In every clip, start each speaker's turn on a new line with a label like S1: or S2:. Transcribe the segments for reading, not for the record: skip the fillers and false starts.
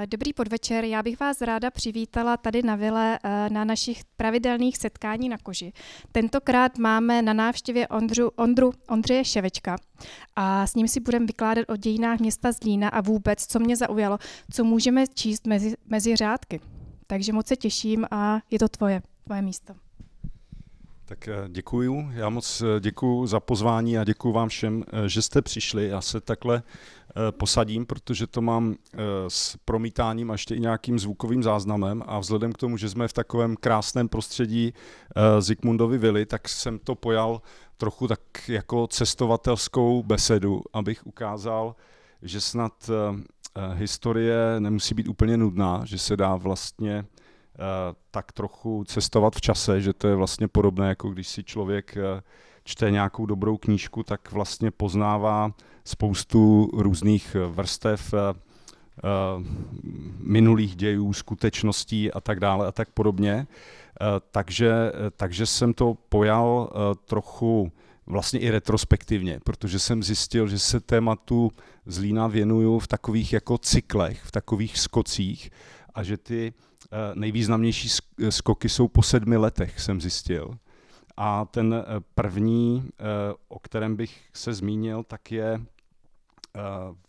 S1: Dobrý podvečer, já bych vás ráda přivítala tady na vile na našich pravidelných setkání na Koži. Tentokrát máme na návštěvě Ondřeje Ševečka a s ním si budeme vykládat o dějinách města Zlína a vůbec, co mě zaujalo, co můžeme číst mezi řádky. Takže moc se těším a je to tvoje místo.
S2: Tak děkuju. Já moc děkuju za pozvání a děkuju vám všem, že jste přišli. Já se takhle posadím, protože to mám s promítáním a ještě i nějakým zvukovým záznamem a vzhledem k tomu, že jsme v takovém krásném prostředí Zikmundovy vily, tak jsem to pojal trochu tak jako cestovatelskou besedu, abych ukázal, že snad historie nemusí být úplně nudná, že se dá vlastně tak trochu cestovat v čase, že to je vlastně podobné, jako když si člověk čte nějakou dobrou knížku, tak vlastně poznává spoustu různých vrstev minulých dějů, skutečností a tak dále a tak podobně. Takže jsem to pojal trochu vlastně i retrospektivně, protože jsem zjistil, že se tématu Zlína věnuju v takových jako cyklech, v takových skocích a že ty nejvýznamnější skoky jsou po 7 letech, jsem zjistil. A ten první, o kterém bych se zmínil, tak je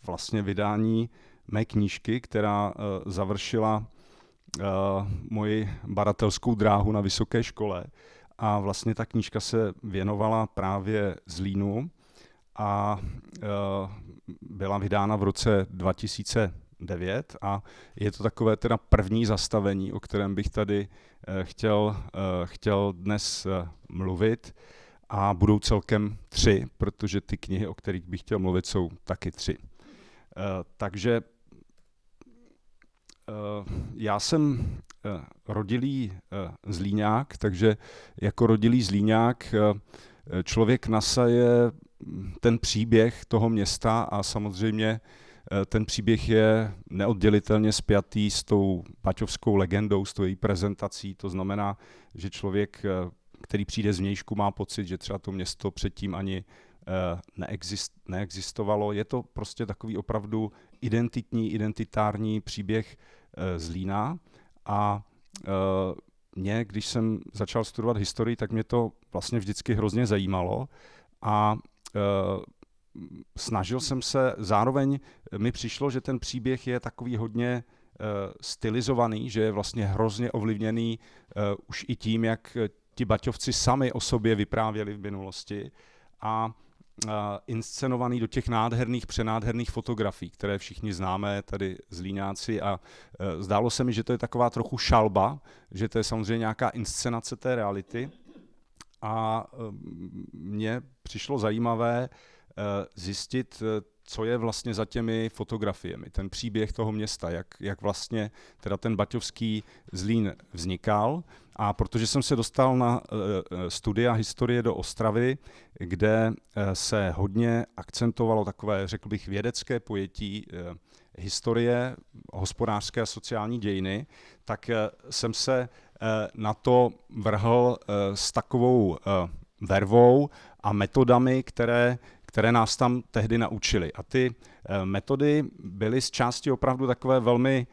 S2: vlastně vydání mé knížky, která završila moji badatelskou dráhu na vysoké škole. A vlastně ta knížka se věnovala právě Zlínu a byla vydána v roce 2009 a je to takové teda první zastavení, o kterém bych tady chtěl dnes mluvit a budou celkem 3, protože ty knihy, o kterých bych chtěl mluvit, jsou taky 3. Takže já jsem rodilý Zlíňák, takže jako rodilý Zlíňák člověk nasaje ten příběh toho města a samozřejmě ten příběh je neoddělitelně spjatý s tou baťovskou legendou, s tou její prezentací. To znamená, že člověk, který přijde z vnějšku, má pocit, že třeba to město předtím ani neexistovalo. Je to prostě takový opravdu identitární příběh Zlína a mě, když jsem začal studovat historii, tak mě to vlastně vždycky hrozně zajímalo a snažil jsem se, zároveň mi přišlo, že ten příběh je takový hodně stylizovaný, že je vlastně hrozně ovlivněný už i tím, jak ti baťovci sami o sobě vyprávěli v minulosti a inscenovaný do těch nádherných, přenádherných fotografií, které všichni známe tady Zlíňáci a zdálo se mi, že to je taková trochu šalba, že to je samozřejmě nějaká inscenace té reality a mně přišlo zajímavé zjistit, co je vlastně za těmi fotografiemi, ten příběh toho města, jak vlastně teda ten baťovský Zlín vznikal. A protože jsem se dostal na studia historie do Ostravy, kde se hodně akcentovalo takové, řekl bych, vědecké pojetí historie, hospodářské a sociální dějiny, tak jsem se na to vrhl s takovou vervou a metodami, které nás tam tehdy naučili. A ty metody byly z části opravdu takové velmi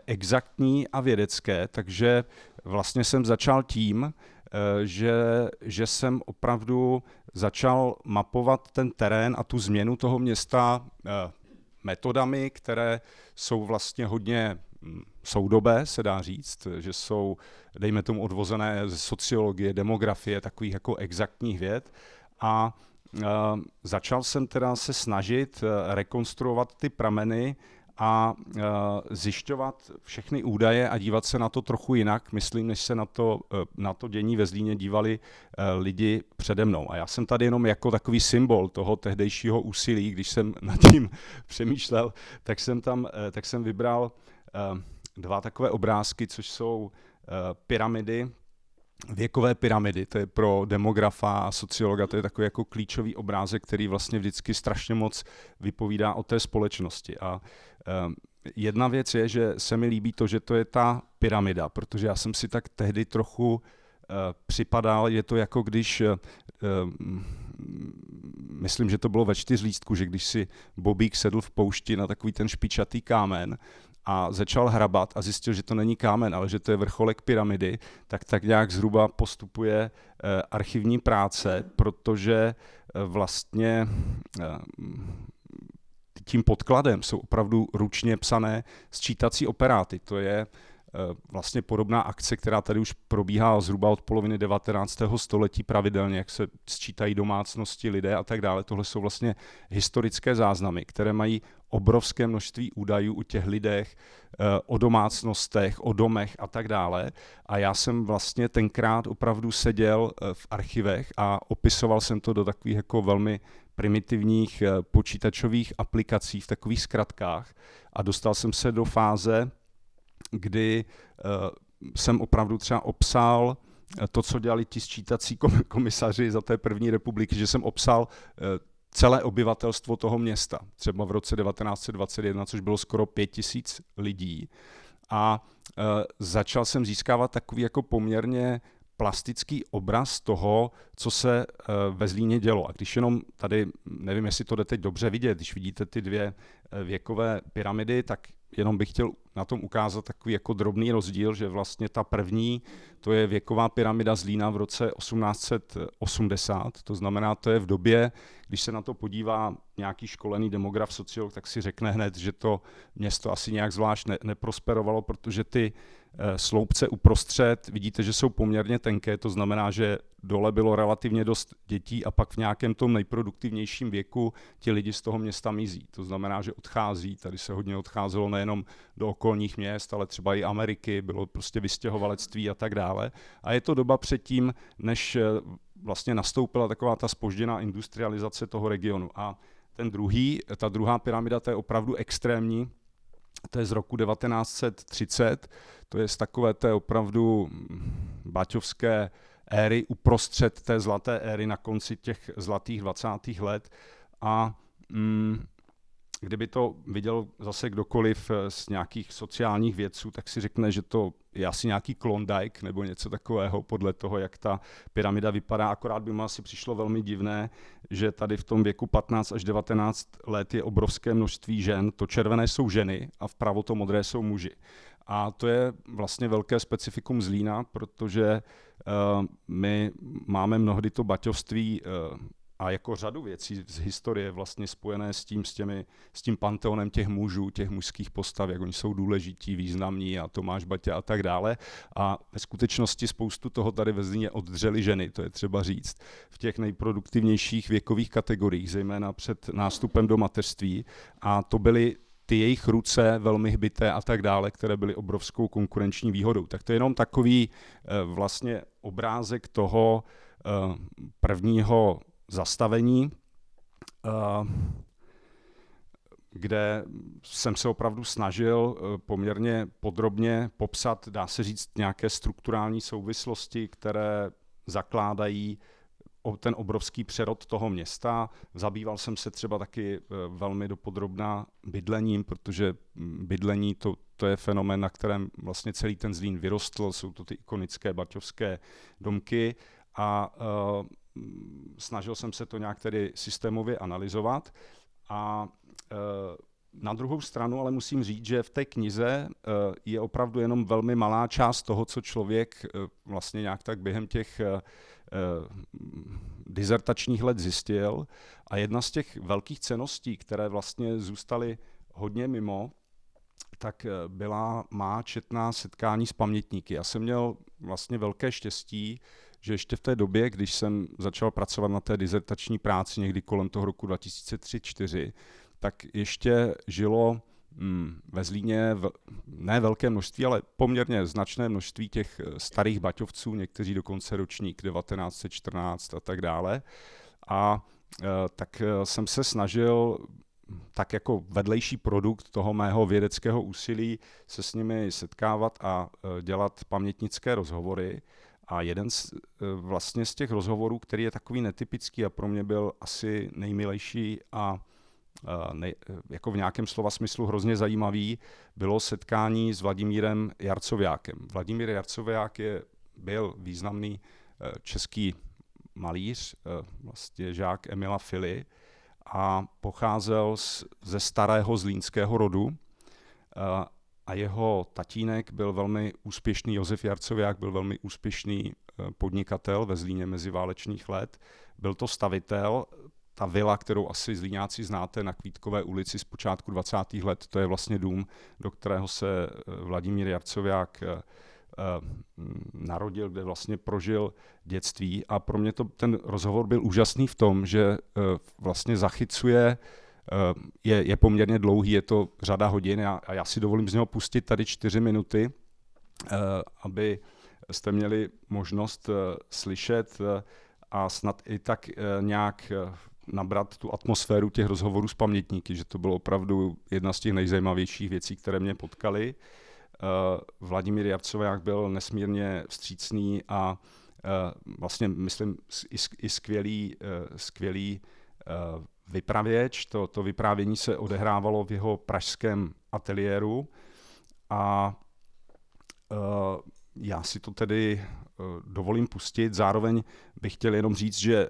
S2: exaktní a vědecké, takže vlastně jsem začal tím, že jsem opravdu začal mapovat ten terén a tu změnu toho města metodami, které jsou vlastně hodně soudobé, se dá říct, že jsou, dejme tomu, odvozené ze sociologie, demografie, takových jako exaktních věd. A začal jsem teda se snažit rekonstruovat ty prameny a zjišťovat všechny údaje a dívat se na to trochu jinak, myslím, než se na to dění ve Zlíně dívali lidi přede mnou. A já jsem tady jenom jako takový symbol toho tehdejšího úsilí, když jsem nad tím přemýšlel, tak jsem vybral 2 takové obrázky, což jsou pyramidy, věkové pyramidy, to je pro demografa a sociologa, to je takový jako klíčový obrázek, který vlastně vždycky strašně moc vypovídá o té společnosti. A jedna věc je, že se mi líbí to, že to je ta pyramida, protože já jsem si tak tehdy trochu připadal, je to jako když, myslím, že to bylo ve Čtyřlístku, že když si Bobík sedl v poušti na takový ten špičatý kámen a začal hrabat a zjistil, že to není kámen, ale že to je vrcholek pyramidy, tak nějak zhruba postupuje archivní práce, protože vlastně tím podkladem jsou opravdu ručně psané sčítací operáty. To je vlastně podobná akce, která tady už probíhá zhruba od poloviny 19. století pravidelně, jak se sčítají domácnosti, lidé a tak dále. Tohle jsou vlastně historické záznamy, které mají obrovské množství údajů o těch lidech, o domácnostech, o domech a tak dále. A já jsem vlastně tenkrát opravdu seděl v archivech a opisoval jsem to do takových jako velmi primitivních počítačových aplikací v takových zkratkách a dostal jsem se do fáze, kdy jsem opravdu třeba obsal to, co dělali ti sčítací komisaři za té první republiky, že jsem obsal celé obyvatelstvo toho města, třeba v roce 1921, což bylo skoro 5000 lidí. A začal jsem získávat takový jako poměrně plastický obraz toho, co se ve Zlíně dělo. A když jenom tady, nevím, jestli to jde teď dobře vidět, když vidíte ty dvě věkové pyramidy, tak jenom bych chtěl na tom ukázat takový jako drobný rozdíl, že vlastně ta první, to je věková pyramida Zlína v roce 1880, to znamená, to je v době, když se na to podívá nějaký školený demograf, sociolog, tak si řekne hned, že to město asi nějak zvlášť neprosperovalo, protože ty sloupce uprostřed, vidíte, že jsou poměrně tenké, to znamená, že dole bylo relativně dost dětí a pak v nějakém tom nejproduktivnějším věku ti lidi z toho města mizí. To znamená, že odchází, tady se hodně odcházelo nejenom do okolních měst, ale třeba i Ameriky, bylo prostě vystěhovalectví a tak dále. A je to doba předtím, než vlastně nastoupila taková ta zpožděná industrializace toho regionu. A ta druhá pyramida, to je opravdu extrémní, to je z roku 1930, to je z takové té opravdu baťovské éry uprostřed té zlaté éry na konci těch zlatých 20. let a kdyby to viděl zase kdokoliv z nějakých sociálních vědců, tak si řekne, že to je asi nějaký Klondike nebo něco takového podle toho, jak ta pyramida vypadá. Akorát by mu asi přišlo velmi divné, že tady v tom věku 15 až 19 let je obrovské množství žen. To červené jsou ženy a vpravo to modré jsou muži. A to je vlastně velké specifikum Zlína, protože my máme mnohdy to baťovství a jako řadu věcí z historie vlastně spojené s tím panteonem těch mužů, těch mužských postav, jak oni jsou důležití, významní a Tomáš Baťa a tak dále. A ve skutečnosti spoustu toho tady ve Zlíně oddřeli ženy, to je třeba říct, v těch nejproduktivnějších věkových kategoriích, zejména před nástupem do mateřství. A to byly ty jejich ruce velmi hbité a tak dále, které byly obrovskou konkurenční výhodou. Tak to je jenom takový vlastně obrázek toho prvního zastavení, kde jsem se opravdu snažil poměrně podrobně popsat, dá se říct, nějaké strukturální souvislosti, které zakládají ten obrovský přerod toho města. Zabýval jsem se třeba taky velmi dopodrobna bydlením, protože bydlení to je fenomén, na kterém vlastně celý ten Zlín vyrostl, jsou to ty ikonické baťovské domky a snažil jsem se to nějak tedy systémově analyzovat a na druhou stranu ale musím říct, že v té knize je opravdu jenom velmi malá část toho, co člověk vlastně nějak tak během těch dizertačních let zjistil. A jedna z těch velkých cenností, které vlastně zůstaly hodně mimo, tak byla má četná setkání s pamětníky. Já jsem měl vlastně velké štěstí, že ještě v té době, když jsem začal pracovat na té dizertační práci někdy kolem toho roku 2003-2004, tak ještě žilo ve Zlíně ne velké množství, ale poměrně značné množství těch starých baťovců, někteří dokonce ročník 1914 a tak dále. A tak jsem se snažil tak jako vedlejší produkt toho mého vědeckého úsilí se s nimi setkávat a dělat pamětnické rozhovory. A jeden vlastně z těch rozhovorů, který je takový netypický a pro mě byl asi nejmilejší a jako v nějakém slova smyslu hrozně zajímavý, bylo setkání s Vladimírem Jarcověákem. Vladimír Jarcověák byl významný český malíř, vlastně žák Emila Fily a pocházel ze starého zlínského rodu a jeho tatínek byl velmi úspěšný, Josef Jarcoviák byl velmi úspěšný podnikatel ve Zlíně meziválečných let. Byl to stavitel. Ta vila, kterou asi Zlíňáci znáte na Kvítkové ulici z počátku 20. let, to je vlastně dům, do kterého se Vladimír Jarcoviák narodil, kde vlastně prožil dětství. A pro mě ten rozhovor byl úžasný v tom, že vlastně zachycuje, je poměrně dlouhý, je to řada hodin a já si dovolím z něho pustit tady 4 minuty, aby jste měli možnost slyšet a snad i tak nějak nabrat tu atmosféru těch rozhovorů s pamětníky, že to bylo opravdu jedna z těch nejzajímavějších věcí, které mě potkaly. Vladimír Jarcoviák byl nesmírně vstřícný a vlastně, myslím, i skvělý vypravěč. To vyprávění se odehrávalo v jeho pražském ateliéru a já si to tedy dovolím pustit. Zároveň bych chtěl jenom říct, že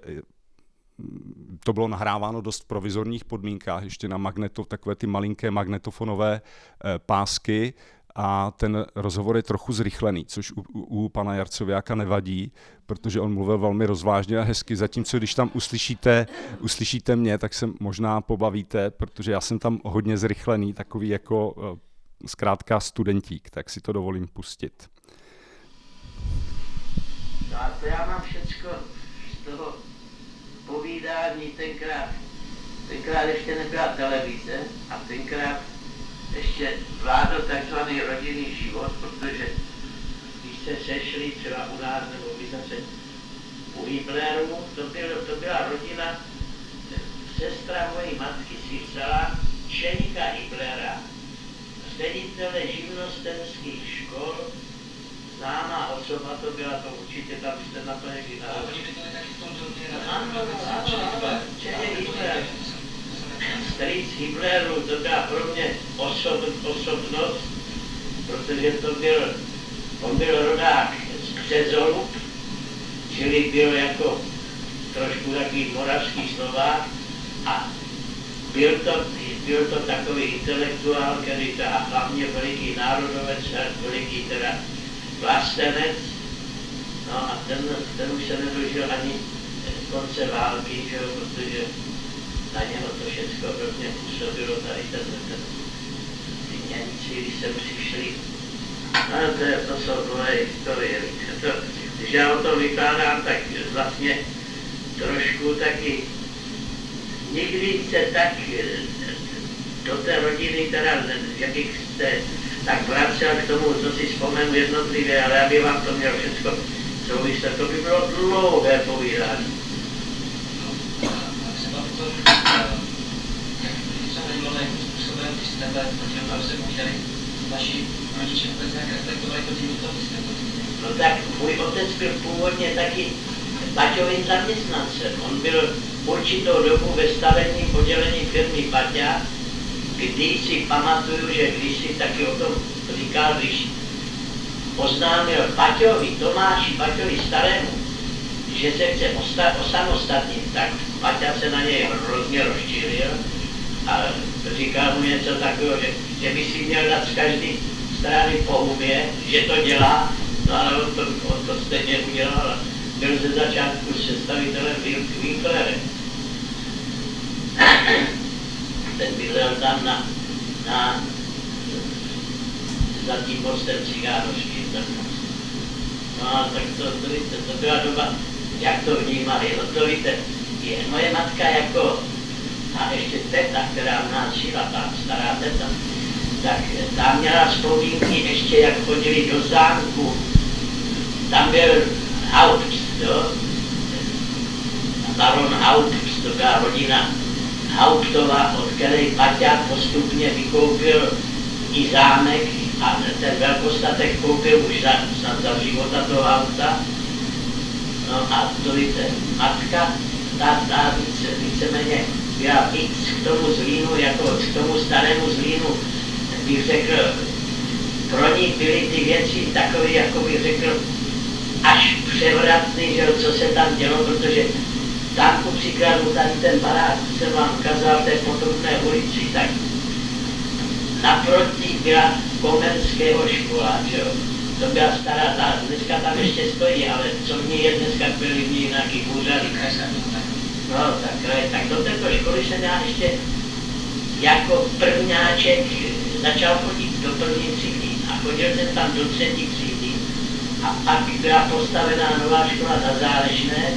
S2: to bylo nahráváno dost v provizorních podmínkách, ještě na takové ty malinké magnetofonové pásky a ten rozhovor je trochu zrychlený, což u pana Jarcoviáka nevadí, protože on mluvil velmi rozvážně a hezky, zatímco když tam uslyšíte mě, tak se možná pobavíte, protože já jsem tam hodně zrychlený, takový jako zkrátka studentík, tak si to dovolím pustit.
S3: No a to já mám všecko z toho povídání tenkrát ještě nebyla televize a tenkrát ještě vládl takzvaný rodinný život, protože když se sešli třeba u nás nebo my zase u Hyblerů, to byla rodina, sestra mojí matky si vzala Čeňka Hyblera, ředitele živnostenských škol, známá osoba to byla, to určitě tam jste na to někdy narazili. Ano, Čeněk Hybler. Strýc Hyblerů, to byla pro mě osobnost, protože on byl rodák z Křezolu, čili byl jako trošku takový moravský Slovák a byl to takový intelektuál, který teda hlavně veliký národovec, veliký teda vlastenec, no a ten už se nedožil ani konce války, že jo, protože na něho to všechno hrozně působilo, tady ty Němci, když sem přišli. No to jsou dlouhé historie, když já o tom vykládám, tak vlastně trošku taky, nikdy se tak do té rodiny, teda, jak jste tak vracel k tomu, co si vzpomenu jednotlivě, ale aby vám to mělo všechno souviset, to by bylo dlouhé povídání. No tak můj otec byl původně taky Baťovým zaměstnancem. On byl určitou dobu ve stavebním oddělení firmy Baťa, kdy si pamatuju, že když si taky o tom říkal, když oznámil Tomáši Baťovi starému, že se chce osamostatnit, tak Baťa se na něj hrozně rozčílil a říkal mu něco takového, že by si měl dát z každé strany po hubě, že to dělá, no ale on to stejně udělal. Byl ze začátku představitelem Winklerem. Ten bydlel tam za tím mostem Cigánovským. No a tak to byla doba, jak to vnímali. No to víte, moje matka jako, a ještě teta, která u nás žila, ta stará teta, tak tam měla vzpomínky ještě, jak chodili do zámku. Tam byl Haupt, jo? Baron Haupt, to byla rodina Hauptova, od které Baťa postupně vykoupil i zámek a ten velkostatek koupil už za života toho Haupta. No a to víte, matka, ta víceméně byla víc k tomu Zlínu, jako k tomu starému Zlínu, bych řekl, pro ní byly ty věci takové, jako bych řekl, až převratný, že co se tam dělo, protože tam ku příkladu tady ten barák, co jsem vám ukázal v té Potrubné ulici, tak naproti byla Komenského škola, že jo. To byla stará, dneska tam ještě stojí, ale co v ní je dneska, byly v ní nějaký úřady. No, tak do této školy jsem já ještě jako prvňáček začal chodit do první třídy a chodil jsem tam do třetí třídy a pak byla postavená nová škola na Zálešné,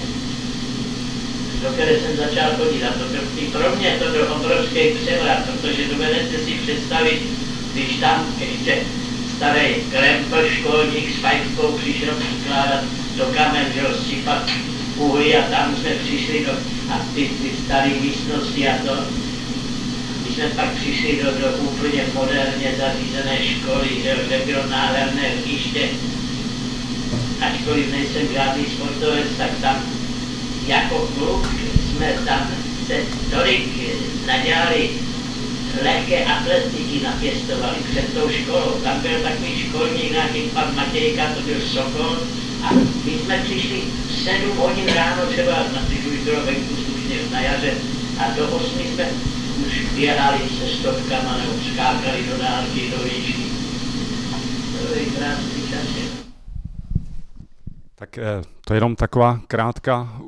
S3: do které jsem začal chodit a to byl, pro mě to byl obrovský převrat, protože dovedete si představit, když tam ještě starý krempl školník s fajfkou přišel přikládat do kamen, že ho sypat uhlí a tam jsme přišli a ty staré místnosti a to. Když jsme pak přišli do úplně moderně zařízené školy, kde bylo nádherné hřiště, ačkoliv nejsem žádný sportovec, tak tam jako kluk jsme tam se tolik nadělali lehké atletiky napěstovali před tou školou. Tam byl takový školník, nějaký pan Matějka, to byl Sokol. A my jsme přišli v 7 hodin ráno třeba, když už bylo venku slušně na jaře, a do 8 jsme už běhali se stovkama nebo skákali do dálky, do říčky. To byly krásný časy.
S2: Tak to je jenom taková krátká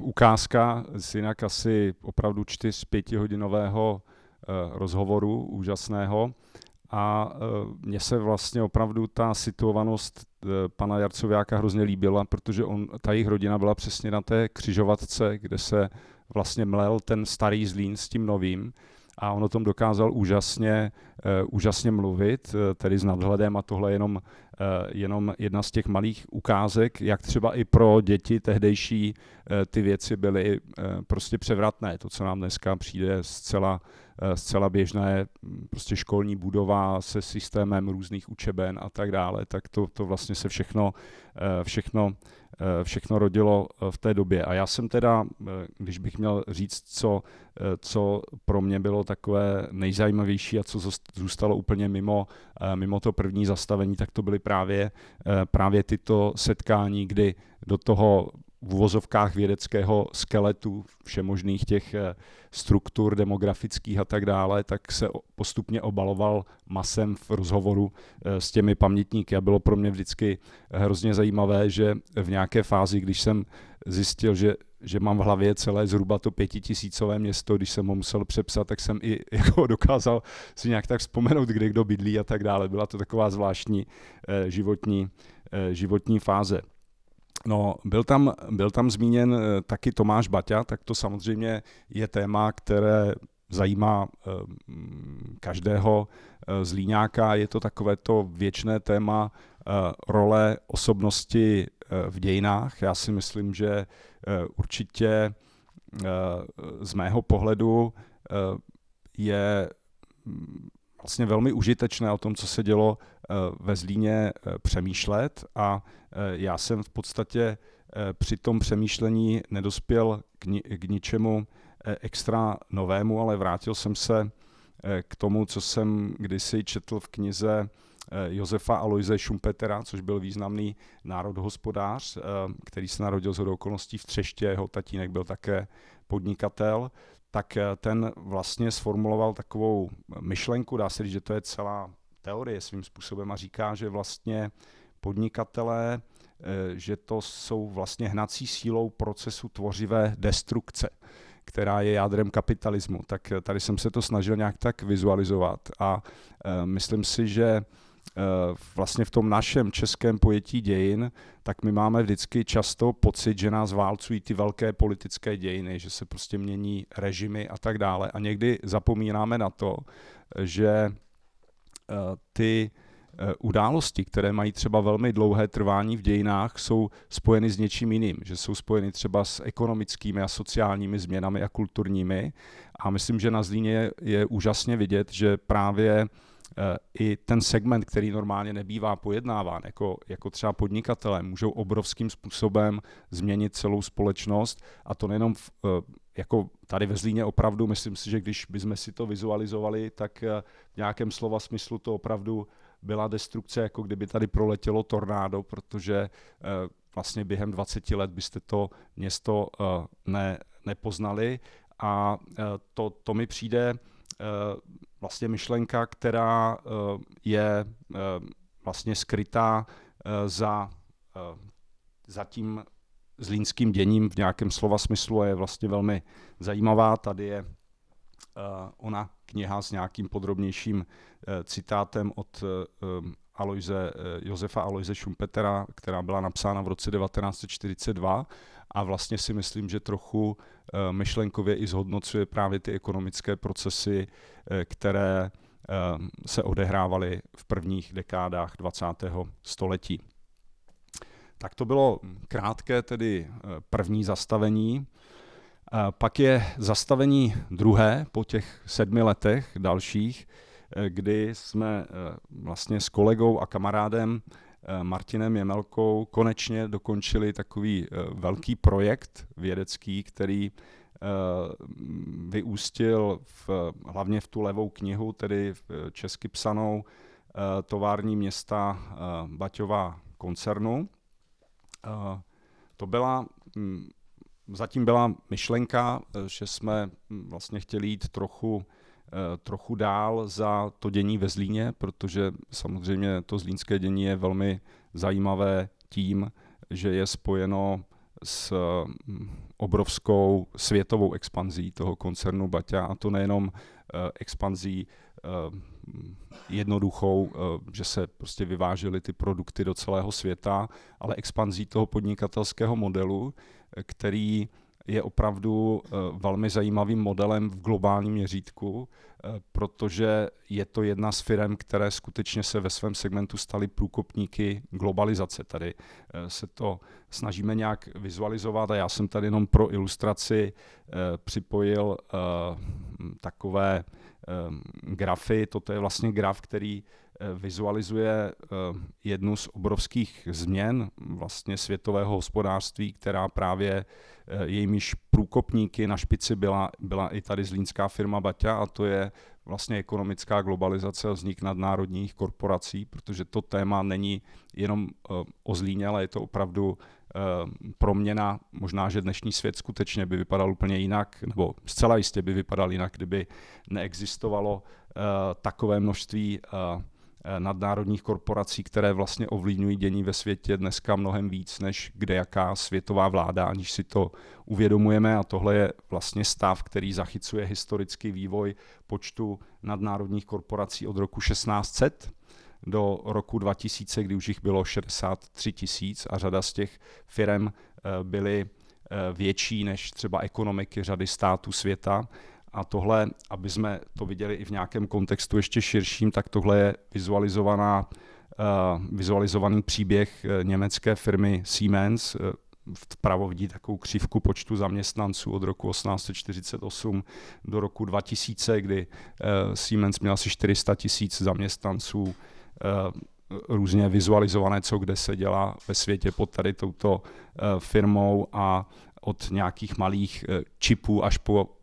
S2: ukázka z jinak asi opravdu 4-5 hodinového rozhovoru úžasného a mně se vlastně opravdu ta situovanost pana Jarcoviáka hrozně líbila, protože ta jejich rodina byla přesně na té křižovatce, kde se vlastně mlel ten starý Zlín s tím novým a on o tom dokázal úžasně mluvit, tedy s nadhledem a tohle je jenom jedna z těch malých ukázek, jak třeba i pro děti tehdejší ty věci byly prostě převratné. To, co nám dneska přijde zcela běžné, prostě školní budova se systémem různých učeben a tak dále, tak to vlastně se všechno rodilo v té době. A já jsem teda, když bych měl říct, co pro mě bylo takové nejzajímavější a co zůstalo úplně mimo to první zastavení, tak to byly právě tyto setkání, kdy do toho v uvozovkách vědeckého skeletu všemožných těch struktur demografických a tak dále, tak se postupně obaloval masem v rozhovoru s těmi pamětníky a bylo pro mě vždycky hrozně zajímavé, že v nějaké fázi, když jsem zjistil, že mám v hlavě celé zhruba to 5000 město, když jsem ho musel přepsat, tak jsem i jako dokázal si nějak tak vzpomenout, kde kdo bydlí a tak dále. Byla to taková zvláštní životní fáze. No, byl tam zmíněn taky Tomáš Baťa, tak to samozřejmě je téma, které zajímá každého Zlíňáka. Je to takové to věčné téma role osobnosti v dějinách. Já si myslím, že určitě z mého pohledu je vlastně velmi užitečné o tom, co se dělo ve Zlíně, přemýšlet a já jsem v podstatě při tom přemýšlení nedospěl k ničemu extra novému, ale vrátil jsem se k tomu, co jsem kdysi četl v knize Josefa Aloise Schumpetera, což byl významný národohospodář, který se narodil shodou okolností v Třeště, jeho tatínek byl také podnikatel, tak ten vlastně sformuloval takovou myšlenku, dá se říct, že to je celá teorie svým způsobem a říká, že vlastně podnikatelé, že to jsou vlastně hnací sílou procesu tvořivé destrukce, která je jádrem kapitalismu. Tak tady jsem se to snažil nějak tak vizualizovat a myslím si, že vlastně v tom našem českém pojetí dějin, tak my máme vždycky často pocit, že nás válcují ty velké politické dějiny, že se prostě mění režimy a tak dále. A někdy zapomínáme na to, že ty události, které mají třeba velmi dlouhé trvání v dějinách, jsou spojeny s něčím jiným, že jsou spojeny třeba s ekonomickými a sociálními změnami a kulturními. A myslím, že na Zlíně je úžasně vidět, že právě i ten segment, který normálně nebývá pojednáván, jako třeba podnikatelé, můžou obrovským způsobem změnit celou společnost a to nejenom jako tady ve Zlíně opravdu, myslím si, že když bychom si to vizualizovali, tak v nějakém slova smyslu to opravdu byla destrukce, jako kdyby tady proletělo tornádo, protože vlastně během 20 let byste to město nepoznali a to mi přijde vlastně myšlenka, která je vlastně skrytá za tím zlínským děním v nějakém slova smyslu a je vlastně velmi zajímavá. Tady je ona kniha s nějakým podrobnějším citátem od Josefa Aloise Schumpetera, která byla napsána v roce 1942 a vlastně si myslím, že trochu myšlenkově i zhodnocuje právě ty ekonomické procesy, které se odehrávaly v prvních dekádách 20. století. Tak to bylo krátké tedy první zastavení. Pak je zastavení druhé po těch 7 letech dalších, kdy jsme vlastně s kolegou a kamarádem Martinem Jemelkou konečně dokončili takový velký projekt vědecký, který vyústil hlavně v tu levou knihu, tedy česky psanou Tovární města Baťova koncernu. Zatím byla myšlenka, že jsme vlastně chtěli jít trochu dál za to dění ve Zlíně, protože samozřejmě to zlínské dění je velmi zajímavé tím, že je spojeno s obrovskou světovou expanzí toho koncernu Baťa, a to nejenom expanzí jednoduchou, že se prostě vyvážely ty produkty do celého světa, ale expanzí toho podnikatelského modelu, který je opravdu velmi zajímavým modelem v globálním měřítku, protože je to jedna z firem, které skutečně se ve svém segmentu staly průkopníky globalizace. Tady se to snažíme nějak vizualizovat a já jsem tady jenom pro ilustraci připojil takové grafy. Toto je vlastně graf, který vizualizuje jednu z obrovských změn vlastně světového hospodářství, která právě jejímiž průkopníky na špici byla i tady zlínská firma Baťa, a to je vlastně ekonomická globalizace a vznik nadnárodních korporací, protože to téma není jenom o Zlíně, ale je to opravdu proměna. Možná, že dnešní svět skutečně by vypadal úplně jinak, nebo zcela jistě by vypadal jinak, kdyby neexistovalo takové množství nadnárodních korporací, které vlastně ovlivňují dění ve světě dneska mnohem víc než kdejaká světová vláda, aniž si to uvědomujeme, a tohle je vlastně stav, který zachycuje historický vývoj počtu nadnárodních korporací od roku 1600 do roku 2000, kdy už jich bylo 63 000 a řada z těch firem byly větší než třeba ekonomiky řady států světa. A tohle, aby jsme to viděli i v nějakém kontextu ještě širším, tak tohle je vizualizovaný příběh německé firmy Siemens. Vpravo vidí takovou křivku počtu zaměstnanců od roku 1848 do roku 2000, kdy Siemens měl asi 400 000 zaměstnanců, různě vizualizované, co kde se dělá ve světě pod tady touto firmou, a od nějakých malých čipů až po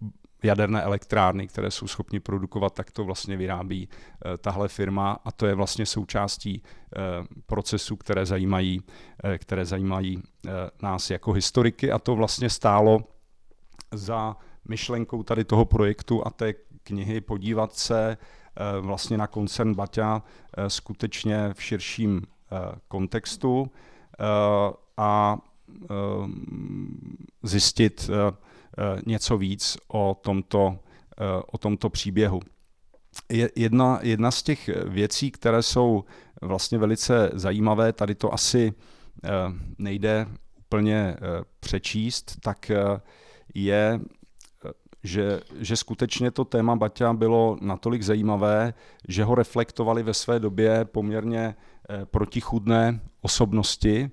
S2: jaderné elektrárny, které jsou schopni produkovat, tak to vlastně vyrábí tahle firma, a to je vlastně součástí procesů, které zajímají nás jako historiky, a to vlastně stálo za myšlenkou tady toho projektu a té knihy podívat se vlastně na koncern Baťa skutečně v širším kontextu a zjistit něco víc o tomto příběhu. Jedna z těch věcí, které jsou vlastně velice zajímavé, tady to asi nejde úplně přečíst, tak je, že skutečně to téma Baťa bylo natolik zajímavé, že ho reflektovali ve své době poměrně protichůdné osobnosti,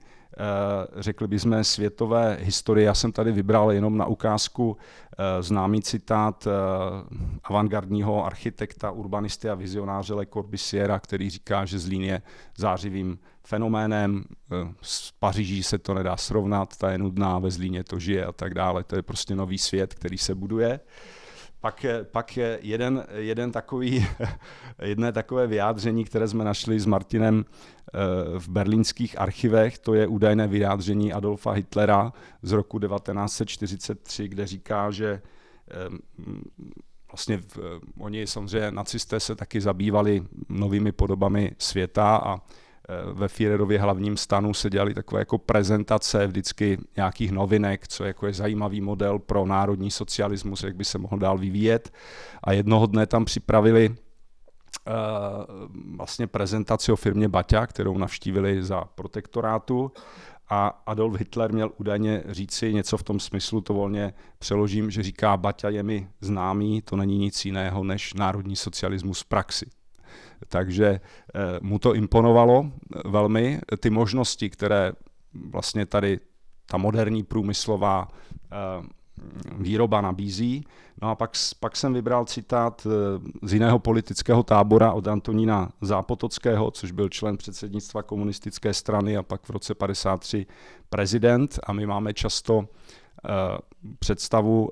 S2: řekli bychom světové historie. Já jsem tady vybral jenom na ukázku známý citát avantgardního architekta, urbanisty a vizionáře Le Corbusiera, který říká, že Zlín je zářivým fenoménem, s Paříží se to nedá srovnat, ta je nudná, ve Zlíně to žije a tak dále. To je prostě nový svět, který se buduje. Pak je jedné takové vyjádření, které jsme našli s Martinem v berlínských archivech, to je údajné vyjádření Adolfa Hitlera z roku 1943, kde říká, že vlastně oni samozřejmě nacisté se taky zabývali novými podobami světa a ve Führerově hlavním stanu se dělaly takové jako prezentace vždycky nějakých novinek, co jako je zajímavý model pro národní socialismus, jak by se mohl dál vyvíjet. A jednoho dne tam připravili vlastně prezentaci o firmě Baťa, kterou navštívili za protektorátu. A Adolf Hitler měl údajně říci něco v tom smyslu, to volně přeložím, že říká, Baťa je mi známý, to není nic jiného než národní socialismus v praxi. Takže mu to imponovalo velmi, ty možnosti, které vlastně tady ta moderní průmyslová výroba nabízí. No a pak jsem vybral citát z jiného politického tábora od Antonína Zápotockého, což byl člen předsednictva komunistické strany a pak v roce 1953 prezident. A my máme často představu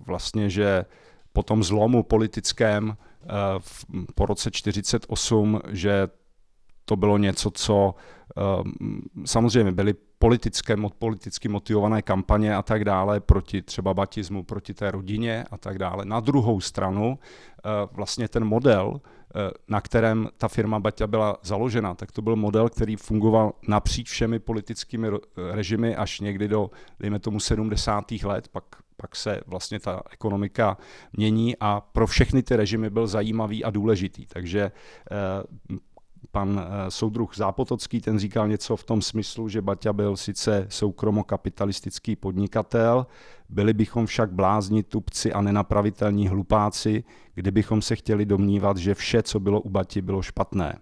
S2: vlastně, že po tom zlomu politickém po roce 1948, že to bylo něco, co samozřejmě byly politicky motivované kampaně a tak dále proti třeba batismu, proti té rodině a tak dále. Na druhou stranu vlastně ten model, na kterém ta firma Baťa byla založena, tak to byl model, který fungoval napříč všemi politickými režimy až někdy do, dejme tomu, 70. let, pak se vlastně ta ekonomika mění a pro všechny ty režimy byl zajímavý a důležitý. Takže pan soudruh Zápotocký, ten říkal něco v tom smyslu, že Baťa byl sice soukromokapitalistický podnikatel, byli bychom však blázni, tupci a nenapravitelní hlupáci, kdybychom se chtěli domnívat, že vše, co bylo u Bati, bylo špatné.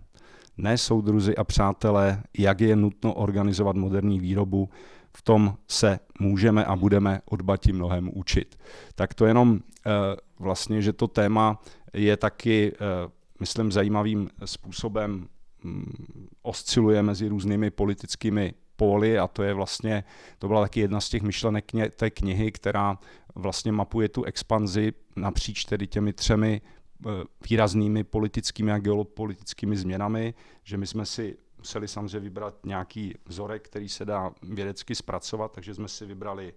S2: Ne, soudruzi a přátelé, jak je nutno organizovat moderní výrobu, v tom se můžeme a budeme od Bati mnohem učit. Tak to jenom vlastně, že to téma je taky, myslím, zajímavým způsobem osciluje mezi různými politickými póly a to je vlastně, to byla taky jedna z těch myšlenek té knihy, která vlastně mapuje tu expanzi napříč tedy těmi třemi výraznými politickými a geopolitickými změnami, že my jsme si museli samozřejmě vybrat nějaký vzorek, který se dá vědecky zpracovat, takže jsme si vybrali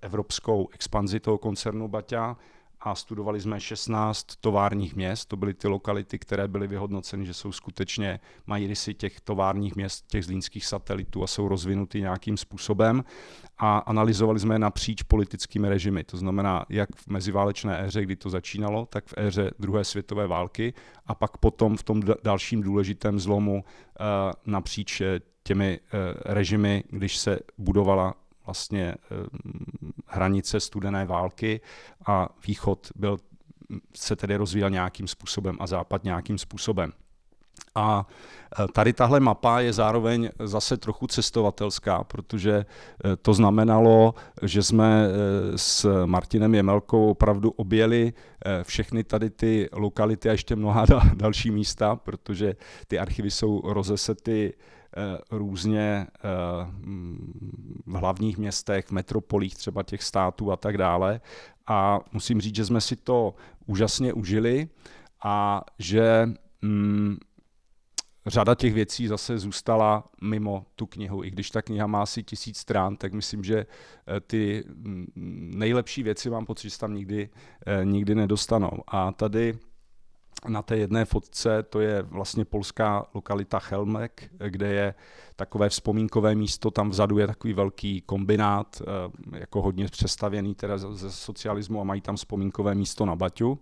S2: evropskou expanzi toho koncernu Baťa a studovali jsme 16 továrních měst. To byly ty lokality, které byly vyhodnoceny, že jsou skutečně, mají rysy těch továrních měst, těch zlínských satelitů a jsou rozvinuty nějakým způsobem. A analyzovali jsme je napříč politickými režimy. To znamená, jak v meziválečné éře, kdy to začínalo, tak v éře druhé světové války a pak potom v tom dalším důležitém zlomu napříč těmi režimy, když se budovala vlastně hranice studené války a východ se tedy rozvíjel nějakým způsobem a západ nějakým způsobem. A tady tahle mapa je zároveň zase trochu cestovatelská, protože to znamenalo, že jsme s Martinem Jemelkou opravdu objeli všechny tady ty lokality a ještě mnoha další místa, protože ty archivy jsou rozesety různě v hlavních městech, v metropolích třeba těch států a tak dále. A musím říct, že jsme si to úžasně užili a že řada těch věcí zase zůstala mimo tu knihu. I když ta kniha má asi 1000 stran, tak myslím, že ty nejlepší věci mám pocit, že tam nikdy nedostanou. A tady na té jedné fotce to je vlastně polská lokalita Chelmek, kde je takové vzpomínkové místo, tam vzadu je takový velký kombinát, jako hodně přestavěný teda ze socialismu a mají tam vzpomínkové místo na Baťu.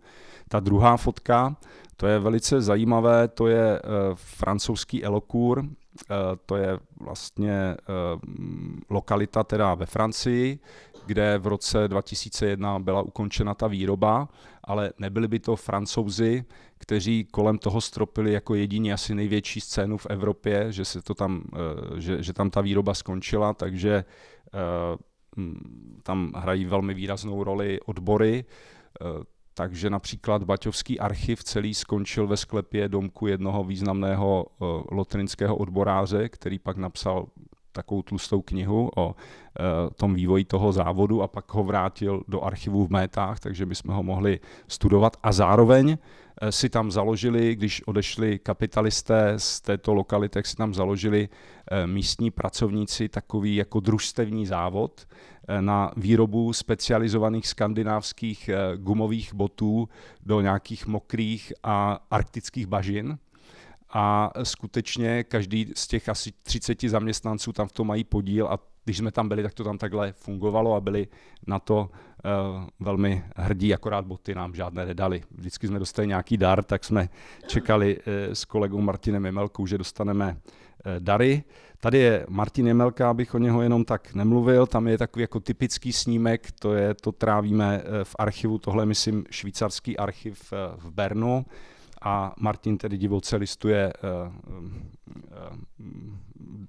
S2: Ta druhá fotka, to je velice zajímavé, to je francouzský Elocourt, to je vlastně lokalita teda ve Francii, kde v roce 2001 byla ukončena ta výroba, ale nebyli by to Francouzi, kteří kolem toho stropili jako jediní asi největší scénu v Evropě, že tam ta výroba skončila, takže tam hrají velmi výraznou roli odbory. Takže například Baťovský archiv celý skončil ve sklepě domku jednoho významného lotrinského odboráře, který pak napsal takovou tlustou knihu o tom vývoji toho závodu a pak ho vrátil do archivu v Métách, takže bychom ho mohli studovat. A zároveň si tam založili, když odešli kapitalisté z této lokality, tak si tam založili místní pracovníci takový jako družstevní závod na výrobu specializovaných skandinávských gumových botů do nějakých mokrých a arktických bažin. A skutečně každý z těch asi 30 zaměstnanců tam v tom mají podíl a když jsme tam byli, tak to tam takhle fungovalo a byli na to velmi hrdí, akorát boty nám žádné nedali. Vždycky jsme dostali nějaký dar, tak jsme čekali s kolegou Martinem Jemelkou, že dostaneme dary. Tady je Martin Jemelka, abych o něho jenom tak nemluvil, tam je takový jako typický snímek, to trávíme v archivu, tohle myslím švýcarský archiv v Bernu. A Martin tedy divoce listuje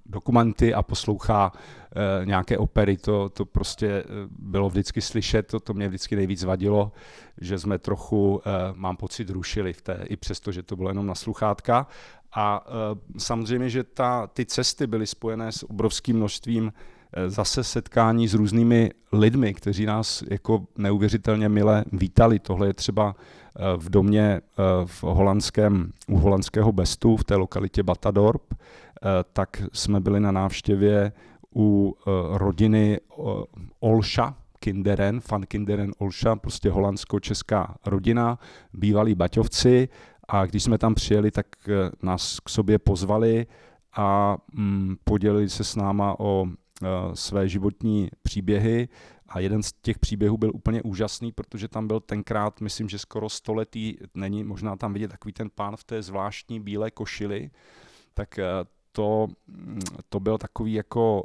S2: dokumenty a poslouchá nějaké opery. To prostě bylo vždycky slyšet, to mě vždycky nejvíc vadilo, že jsme trochu, mám pocit, rušili i přesto, že to bylo jenom na sluchátka. A samozřejmě, že ty cesty byly spojené s obrovským množstvím zase setkání s různými lidmi, kteří nás jako neuvěřitelně mile vítali. Tohle je třeba v domě u holandského Bestu, v té lokalitě Batadorp, tak jsme byli na návštěvě u rodiny Olša Kinderen, van Kinderen Olša, prostě holandsko-česká rodina, bývalí baťovci, a když jsme tam přijeli, tak nás k sobě pozvali a podělili se s náma o své životní příběhy a jeden z těch příběhů byl úplně úžasný, protože tam byl tenkrát, myslím, že skoro stoletý, není možná tam vidět takový ten pán v té zvláštní bílé košili, tak to byl takový jako,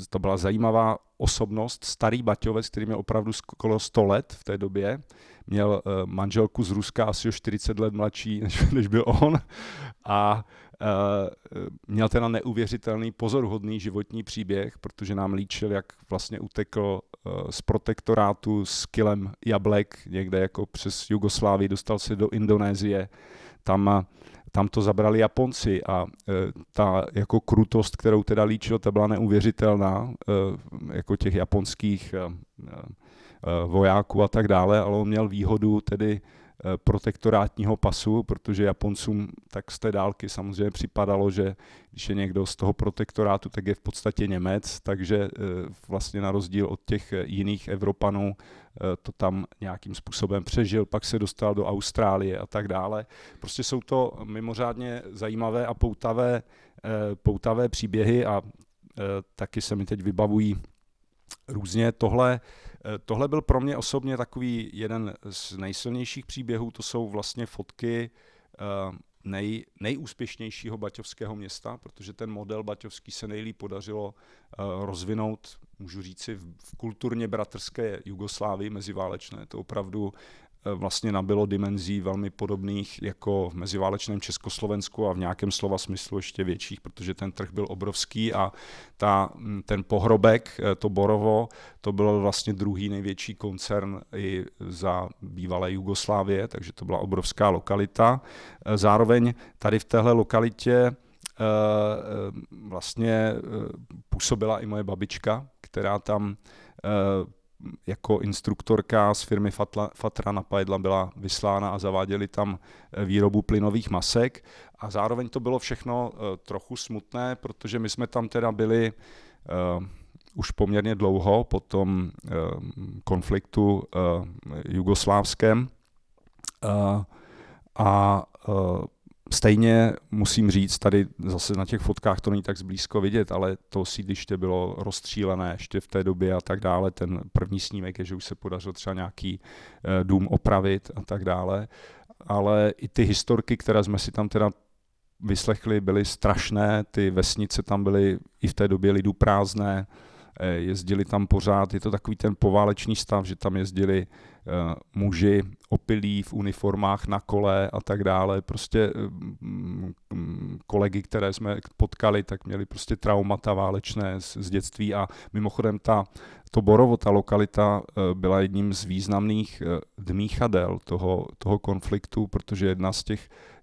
S2: to byla zajímavá osobnost, starý baťovec, který měl opravdu skoro 100 let v té době, měl manželku z Ruska asi o 40 let mladší, než byl on, a měl teda neuvěřitelný, pozoruhodný životní příběh, protože nám líčil, jak vlastně utekl z protektorátu s kilem jablek někde jako přes Jugoslávii, dostal se do Indonésie, tam to zabrali Japonci a ta jako krutost, kterou teda líčil, ta byla neuvěřitelná, jako těch japonských vojáků a tak dále, ale on měl výhodu tedy protektorátního pasu, protože Japoncům tak z té dálky samozřejmě připadalo, že když je někdo z toho protektorátu, tak je v podstatě Němec, takže vlastně na rozdíl od těch jiných Evropanů to tam nějakým způsobem přežil, pak se dostal do Austrálie a tak dále. Prostě jsou to mimořádně zajímavé a poutavé příběhy a taky se mi teď vybavují různě. Tohle byl pro mě osobně takový jeden z nejsilnějších příběhů, to jsou vlastně fotky nejúspěšnějšího baťovského města, protože ten model baťovský se nejlíp podařilo rozvinout, můžu říci, v kulturně bratrské Jugoslávii meziválečné. To opravdu vlastně nabylo dimenzí velmi podobných jako v meziválečném Československu a v nějakém slova smyslu ještě větších, protože ten trh byl obrovský a ten Pohrobek, to Borovo, to byl vlastně druhý největší koncern i za bývalé Jugoslávie, takže to byla obrovská lokalita. Zároveň tady v téhle lokalitě vlastně působila i moje babička, která tam jako instruktorka z firmy Fatra na Pajedla byla vyslána a zaváděli tam výrobu plynových masek. A zároveň to bylo všechno trochu smutné, protože my jsme tam teda byli už poměrně dlouho po tom konfliktu jugoslávském. A stejně musím říct, tady zase na těch fotkách to není tak zblízko vidět, ale to sídliště bylo rozstřílené ještě v té době a tak dále. Ten první snímek je, že už se podařilo třeba nějaký dům opravit a tak dále. Ale i ty historky, které jsme si tam teda vyslechli, byly strašné. Ty vesnice tam byly i v té době lidu prázdné. Jezdili tam pořád, je to takový ten poválečný stav, že tam jezdili muži opilí v uniformách na kole a tak dále. Prostě kolegy, které jsme potkali, tak měli prostě traumata válečné z dětství a mimochodem to Borovo, ta lokalita byla jedním z významných dmýchadel toho konfliktu, protože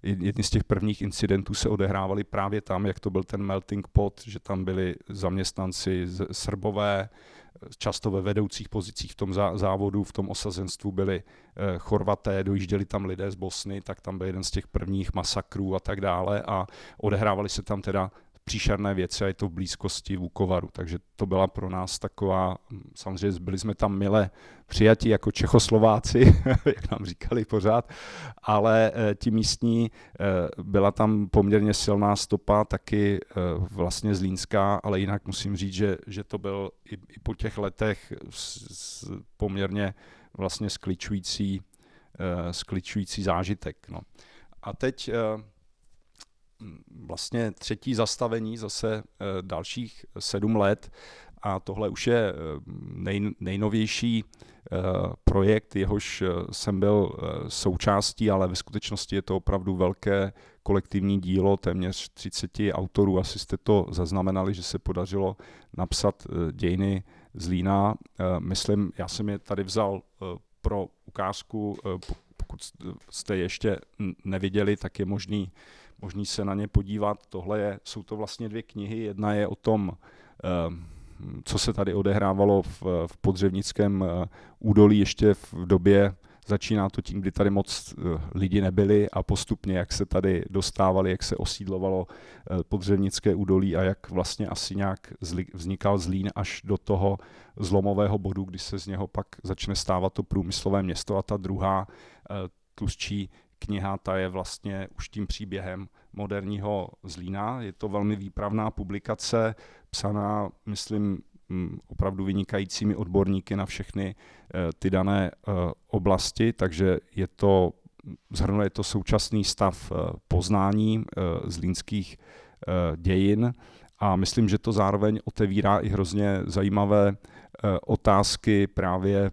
S2: jedny z těch prvních incidentů se odehrávaly právě tam, jak to byl ten melting pot, že tam byli zaměstnanci Srbové, často ve vedoucích pozicích v tom závodu, v tom osazenstvu byli Chorvaté, dojížděli tam lidé z Bosny, tak tam byl jeden z těch prvních masakrů a tak dále a odehrávaly se tam teda příšerné věci a je to v blízkosti Vukovaru, takže to byla pro nás taková, samozřejmě byli jsme tam mile přijati jako Čechoslováci, jak nám říkali pořád, ale ti místní, byla tam poměrně silná stopa, taky vlastně zlínská, ale jinak musím říct, že to byl i po těch letech poměrně vlastně skličující zážitek. No. A teď vlastně třetí zastavení, zase dalších 7 let a tohle už je nejnovější projekt, jehož jsem byl součástí, ale ve skutečnosti je to opravdu velké kolektivní dílo, téměř 30 autorů, asi jste to zaznamenali, že se podařilo napsat dějiny Zlína. Myslím, já jsem je tady vzal pro ukázku, pokud jste ještě neviděli, tak je možný se na ně podívat. Jsou to vlastně 2 knihy. Jedna je o tom, co se tady odehrávalo v Podřevnickém údolí ještě v době, začíná to tím, kdy tady moc lidi nebyli a postupně, jak se tady dostávali, jak se osídlovalo Podřevnické údolí a jak vlastně asi nějak vznikal Zlín až do toho zlomového bodu, kdy se z něho pak začne stávat to průmyslové město. A ta druhá tlustší kniha, ta je vlastně už tím příběhem moderního Zlína. Je to velmi výpravná publikace, psaná, myslím, opravdu vynikajícími odborníky na všechny ty dané oblasti, takže zhrnuje to současný stav poznání zlínských dějin a myslím, že to zároveň otevírá i hrozně zajímavé otázky právě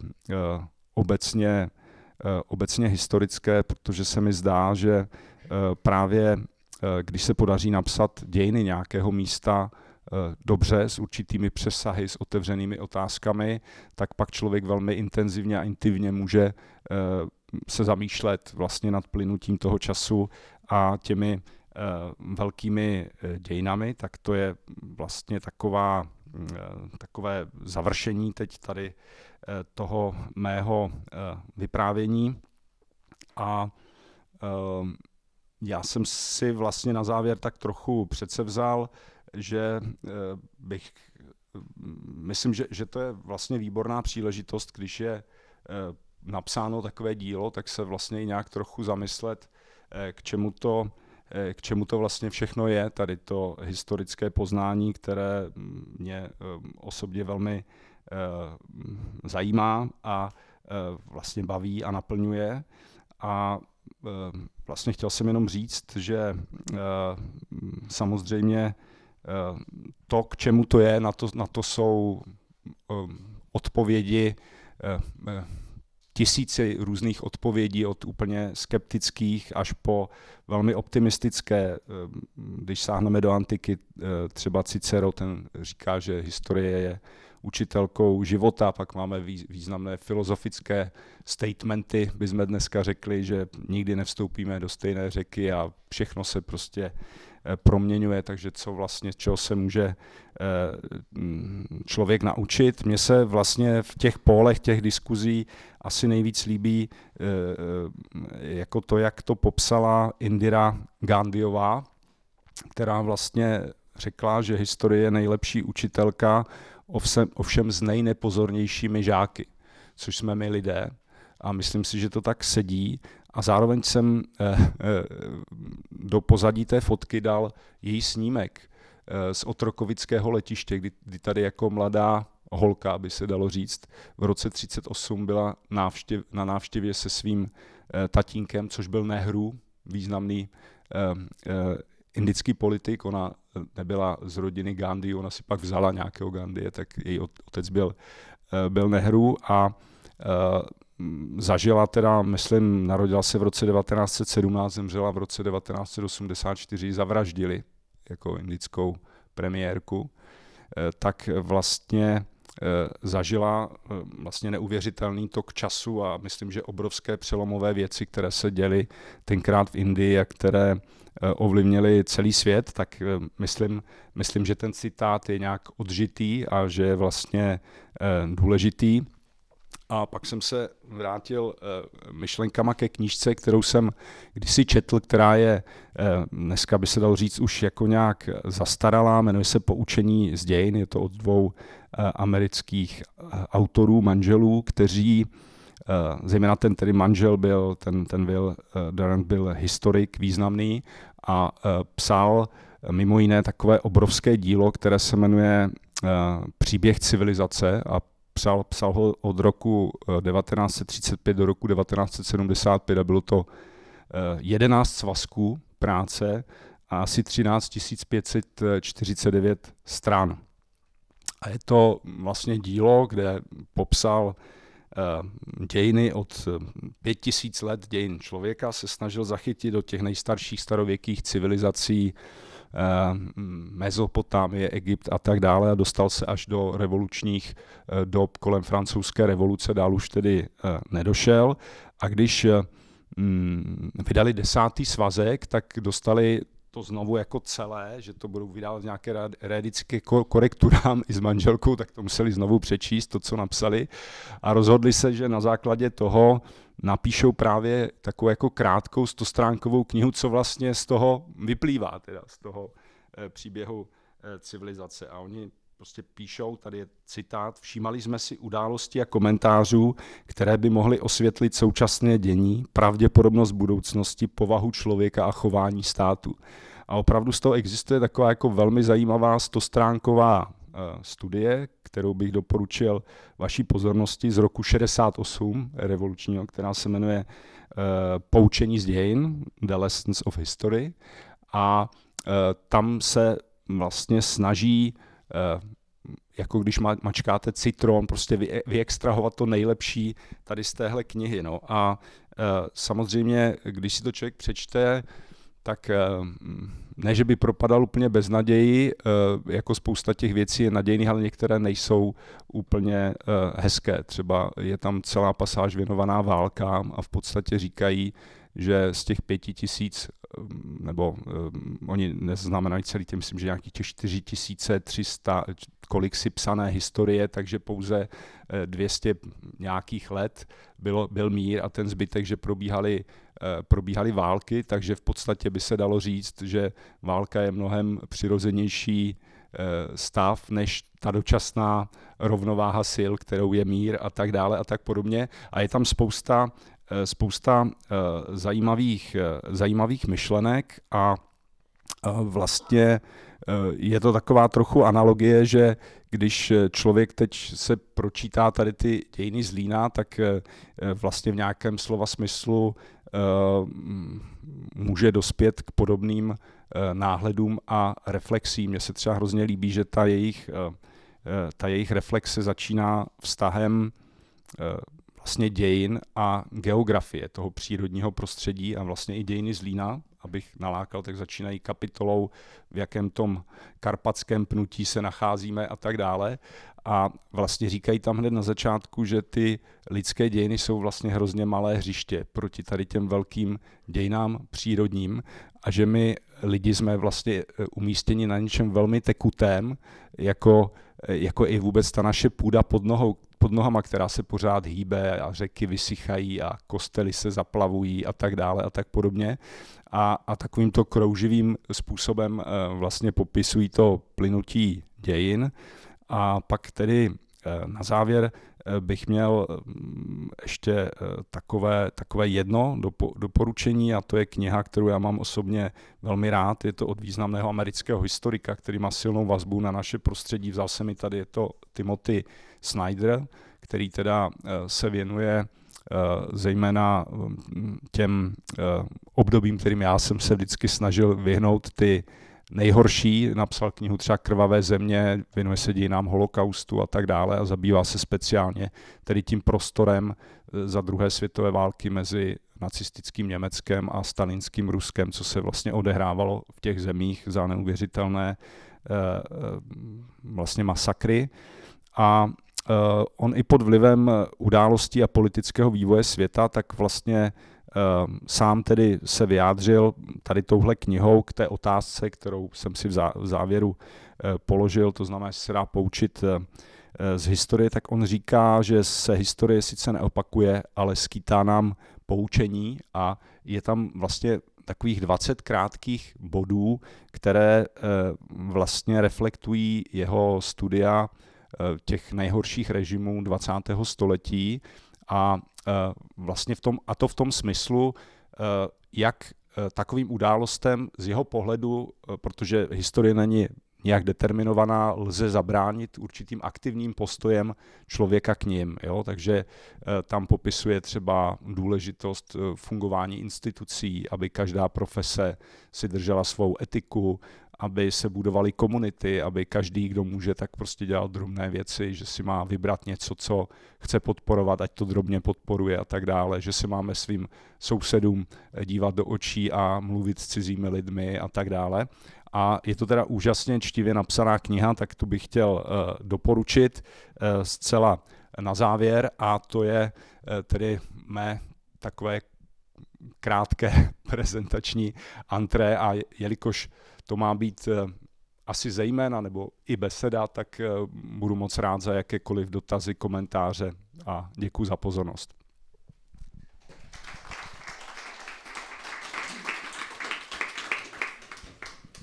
S2: obecně historické, protože se mi zdá, že právě když se podaří napsat dějiny nějakého místa dobře, s určitými přesahy, s otevřenými otázkami, tak pak člověk velmi intenzivně a intimně může se zamýšlet vlastně nad plynutím toho času a těmi velkými dějinami, tak to je vlastně takové završení teď tady toho mého vyprávění. A já jsem si vlastně na závěr tak trochu předsevzal, že myslím, že to je vlastně výborná příležitost, když je napsáno takové dílo, tak se vlastně i nějak trochu zamyslet, k čemu to vlastně všechno je, tady to historické poznání, které mě osobně velmi zajímá a vlastně baví a naplňuje. A vlastně chtěl jsem jenom říct, že samozřejmě to, k čemu to je, na to jsou odpovědi, tisíce různých odpovědí od úplně skeptických až po velmi optimistické. Když sáhneme do antiky, třeba Cicero, ten říká, že historie je učitelkou života, pak máme významné filozofické statementy, bychom dneska řekli, že nikdy nevstoupíme do stejné řeky a všechno se prostě proměňuje, takže čeho se může člověk naučit. Mně se vlastně v těch pólech těch diskuzí asi nejvíc líbí jako to, jak to popsala Indira Gandhiová, která vlastně řekla, že historie je nejlepší učitelka, ovšem s nejnepozornějšími žáky, což jsme my lidé. A myslím si, že to tak sedí. A zároveň jsem do pozadí té fotky dal její snímek z Otrokovického letiště, kdy tady jako mladá holka, by se dalo říct, v roce 1938 byla na návštěvě se svým tatínkem, což byl Nehru, významný indický politik. Ona nebyla z rodiny Gandhi, ona si pak vzala nějakého Gandhie, tak její otec byl Nehru a zažila teda, myslím, narodila se v roce 1917, zemřela v roce 1984, zavraždili jako indickou premiérku, tak vlastně zažila vlastně neuvěřitelný tok času a myslím, že obrovské přelomové věci, které se děly tenkrát v Indii a které ovlivnily celý svět, tak myslím, že ten citát je nějak odžitý a že je vlastně důležitý. A pak jsem se vrátil myšlenkama ke knížce, kterou jsem kdysi četl, která je, dneska by se dalo říct, už jako nějak zastaralá, jmenuje se Poučení z dějin, je to od 2 amerických autorů, manželů, kteří, zejména ten tedy manžel byl, ten Will Durant byl historik významný a psal mimo jiné takové obrovské dílo, které se jmenuje Příběh civilizace a psal ho od roku 1935 do roku 1975 a bylo to 11 svazků práce a asi 13 549 stran. A je to vlastně dílo, kde popsal dějiny od 5000 let dějin člověka, se snažil zachytit do těch nejstarších starověkých civilizací, Mezopotámie, Egypt a tak dále a dostal se až do revolučních dob kolem francouzské revoluce, dál už tedy nedošel. A když vydali 10. svazek, tak dostali to znovu jako celé, že to budou vydávat nějaké rédické korekturám i s manželkou, tak to museli znovu přečíst, to, co napsali. A rozhodli se, že na základě toho napíšou právě takovou jako krátkou 100stránkovou knihu, co vlastně z toho vyplývá, teda z toho příběhu civilizace. A oni prostě píšou, tady je citát, všímali jsme si události a komentářů, které by mohly osvětlit současné dění, pravděpodobnost budoucnosti, povahu člověka a chování státu. A opravdu z toho existuje taková jako velmi zajímavá 100stránková studie, kterou bych doporučil vaší pozornosti z roku 68 revolučního, která se jmenuje Poučení z dějin, The Lessons of History. A tam se vlastně snaží jako když mačkáte citron, prostě vyextrahovat to nejlepší tady z téhle knihy. No. A samozřejmě, když si to člověk přečte, tak ne, že by propadal úplně bez naději, jako spousta těch věcí je nadějných, ale některé nejsou úplně hezké. Třeba je tam celá pasáž věnovaná válkám a v podstatě říkají, že z těch 5000, nebo oni neznamenají celý tím, myslím, že nějakých těch 4300, kolik si psané historie, takže pouze 200 nějakých let byl mír a ten zbytek, že probíhaly války, takže v podstatě by se dalo říct, že válka je mnohem přirozenější stav, než ta dočasná rovnováha sil, kterou je mír a tak dále a tak podobně. A je tam spousta zajímavých myšlenek a vlastně je to taková trochu analogie, že když člověk teď se pročítá tady ty dějiny Zlína, tak vlastně v nějakém slova smyslu může dospět k podobným náhledům a reflexím. Mně se třeba hrozně líbí, že ta jejich reflexe začíná vztahem vlastně dějin a geografie toho přírodního prostředí a vlastně i dějiny Zlína, abych nalákal, tak začínají kapitolou, v jakém tom karpatském pnutí se nacházíme a tak dále. A vlastně říkají tam hned na začátku, že ty lidské dějiny jsou vlastně hrozně malé hřiště proti tady těm velkým dějinám přírodním a že my lidi jsme vlastně umístěni na něčem velmi tekutém, jako i vůbec ta naše půda pod nohama, která se pořád hýbe a řeky vysychají a kostely se zaplavují a tak dále a tak podobně. A takovýmto krouživým způsobem vlastně popisují to plynutí dějin. A pak tedy na závěr bych měl ještě takové jedno doporučení a to je kniha, kterou já mám osobně velmi rád. Je to od významného amerického historika, který má silnou vazbu na naše prostředí. Vzal se mi tady, je to Timothy Snyder, který teda se věnuje zejména těm obdobím, kterým já jsem se vždycky snažil vyhnout, ty nejhorší, napsal knihu třeba Krvavé země, věnuje se dějinám holokaustu a tak dále a zabývá se speciálně tedy tím prostorem za druhé světové války mezi nacistickým Německem a stalinským Ruskem, co se vlastně odehrávalo v těch zemích za neuvěřitelné vlastně masakry. A on i pod vlivem událostí a politického vývoje světa, tak vlastně sám tedy se vyjádřil tady touhle knihou k té otázce, kterou jsem si v závěru položil, to znamená, že se dá poučit z historie, tak on říká, že se historie sice neopakuje, ale skýtá nám poučení a je tam vlastně takových 20 krátkých bodů, které vlastně reflektují jeho studia těch nejhorších režimů 20. století a vlastně v tom smyslu, jak takovým událostem z jeho pohledu, protože historie není nějak determinovaná, lze zabránit určitým aktivním postojem člověka k nim. Jo? Takže tam popisuje třeba důležitost fungování institucí, aby každá profese si držela svou etiku, aby se budovaly komunity, aby každý, kdo může, tak prostě dělal drobné věci, že si má vybrat něco, co chce podporovat, ať to drobně podporuje a tak dále, že se máme svým sousedům dívat do očí a mluvit s cizími lidmi a tak dále. A je to teda úžasně čtivě napsaná kniha, tak tu bych chtěl doporučit zcela na závěr a to je tedy mé takové krátké prezentační antré a jelikož to má být asi zejména nebo i beseda, tak budu moc rád za jakékoliv dotazy, komentáře a děkuji za pozornost.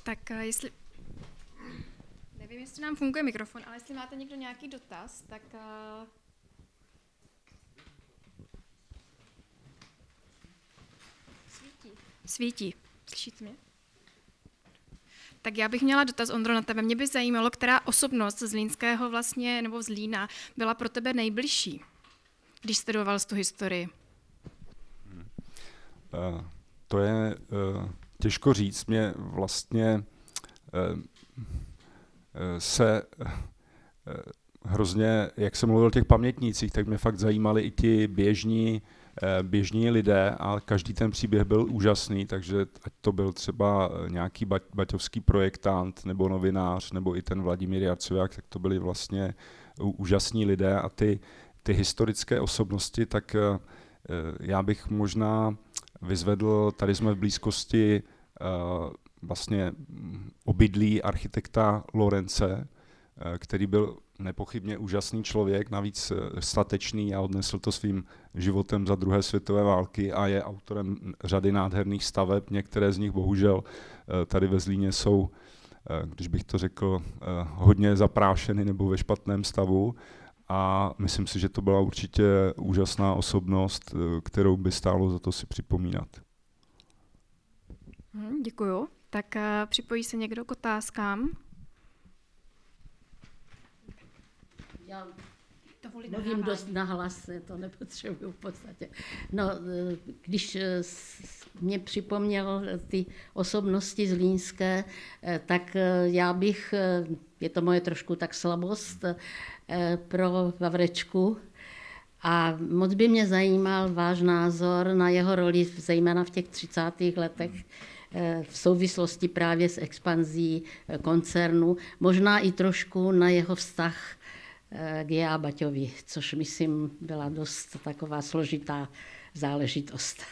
S1: Tak nevím, jestli nám funguje mikrofon, ale jestli máte někdo nějaký dotaz, tak svítí. Slyšíte mě? Tak já bych měla dotaz, Ondro, na tebe. Mě by zajímalo, která osobnost z Zlínského vlastně, nebo z Zlína byla pro tebe nejbližší, když studoval tu historii.
S2: To je těžko říct. Mě vlastně se hrozně, jak jsem mluvil o těch pamětnících, tak mě fakt zajímali i ti běžní lidé a každý ten příběh byl úžasný, takže ať to byl třeba nějaký baťovský projektant nebo novinář, nebo i ten Vladimír Jarcoviák, tak to byli vlastně úžasní lidé a ty historické osobnosti, tak já bych možná vyzvedl, tady jsme v blízkosti vlastně obydlí architekta Lorence, který byl nepochybně úžasný člověk, navíc statečný a odnesl to svým životem za druhé světové války a je autorem řady nádherných staveb. Některé z nich bohužel tady ve Zlíně jsou, když bych to řekl, hodně zaprášeny nebo ve špatném stavu. A myslím si, že to byla určitě úžasná osobnost, kterou by stálo za to si připomínat.
S1: Děkuju. Tak připojí se někdo k otázkám?
S4: Já mluvím dost nahlas, to nepotřebuju v podstatě. No, když mě připomněl ty osobnosti zlínské, tak já bych, je to moje trošku tak slabost, pro Vavrečku a moc by mě zajímal váš názor na jeho roli, zejména v těch 30. letech, v souvislosti právě s expanzí koncernu, možná i trošku na jeho vztah k J.A. Baťovi, což myslím byla dost taková složitá záležitost.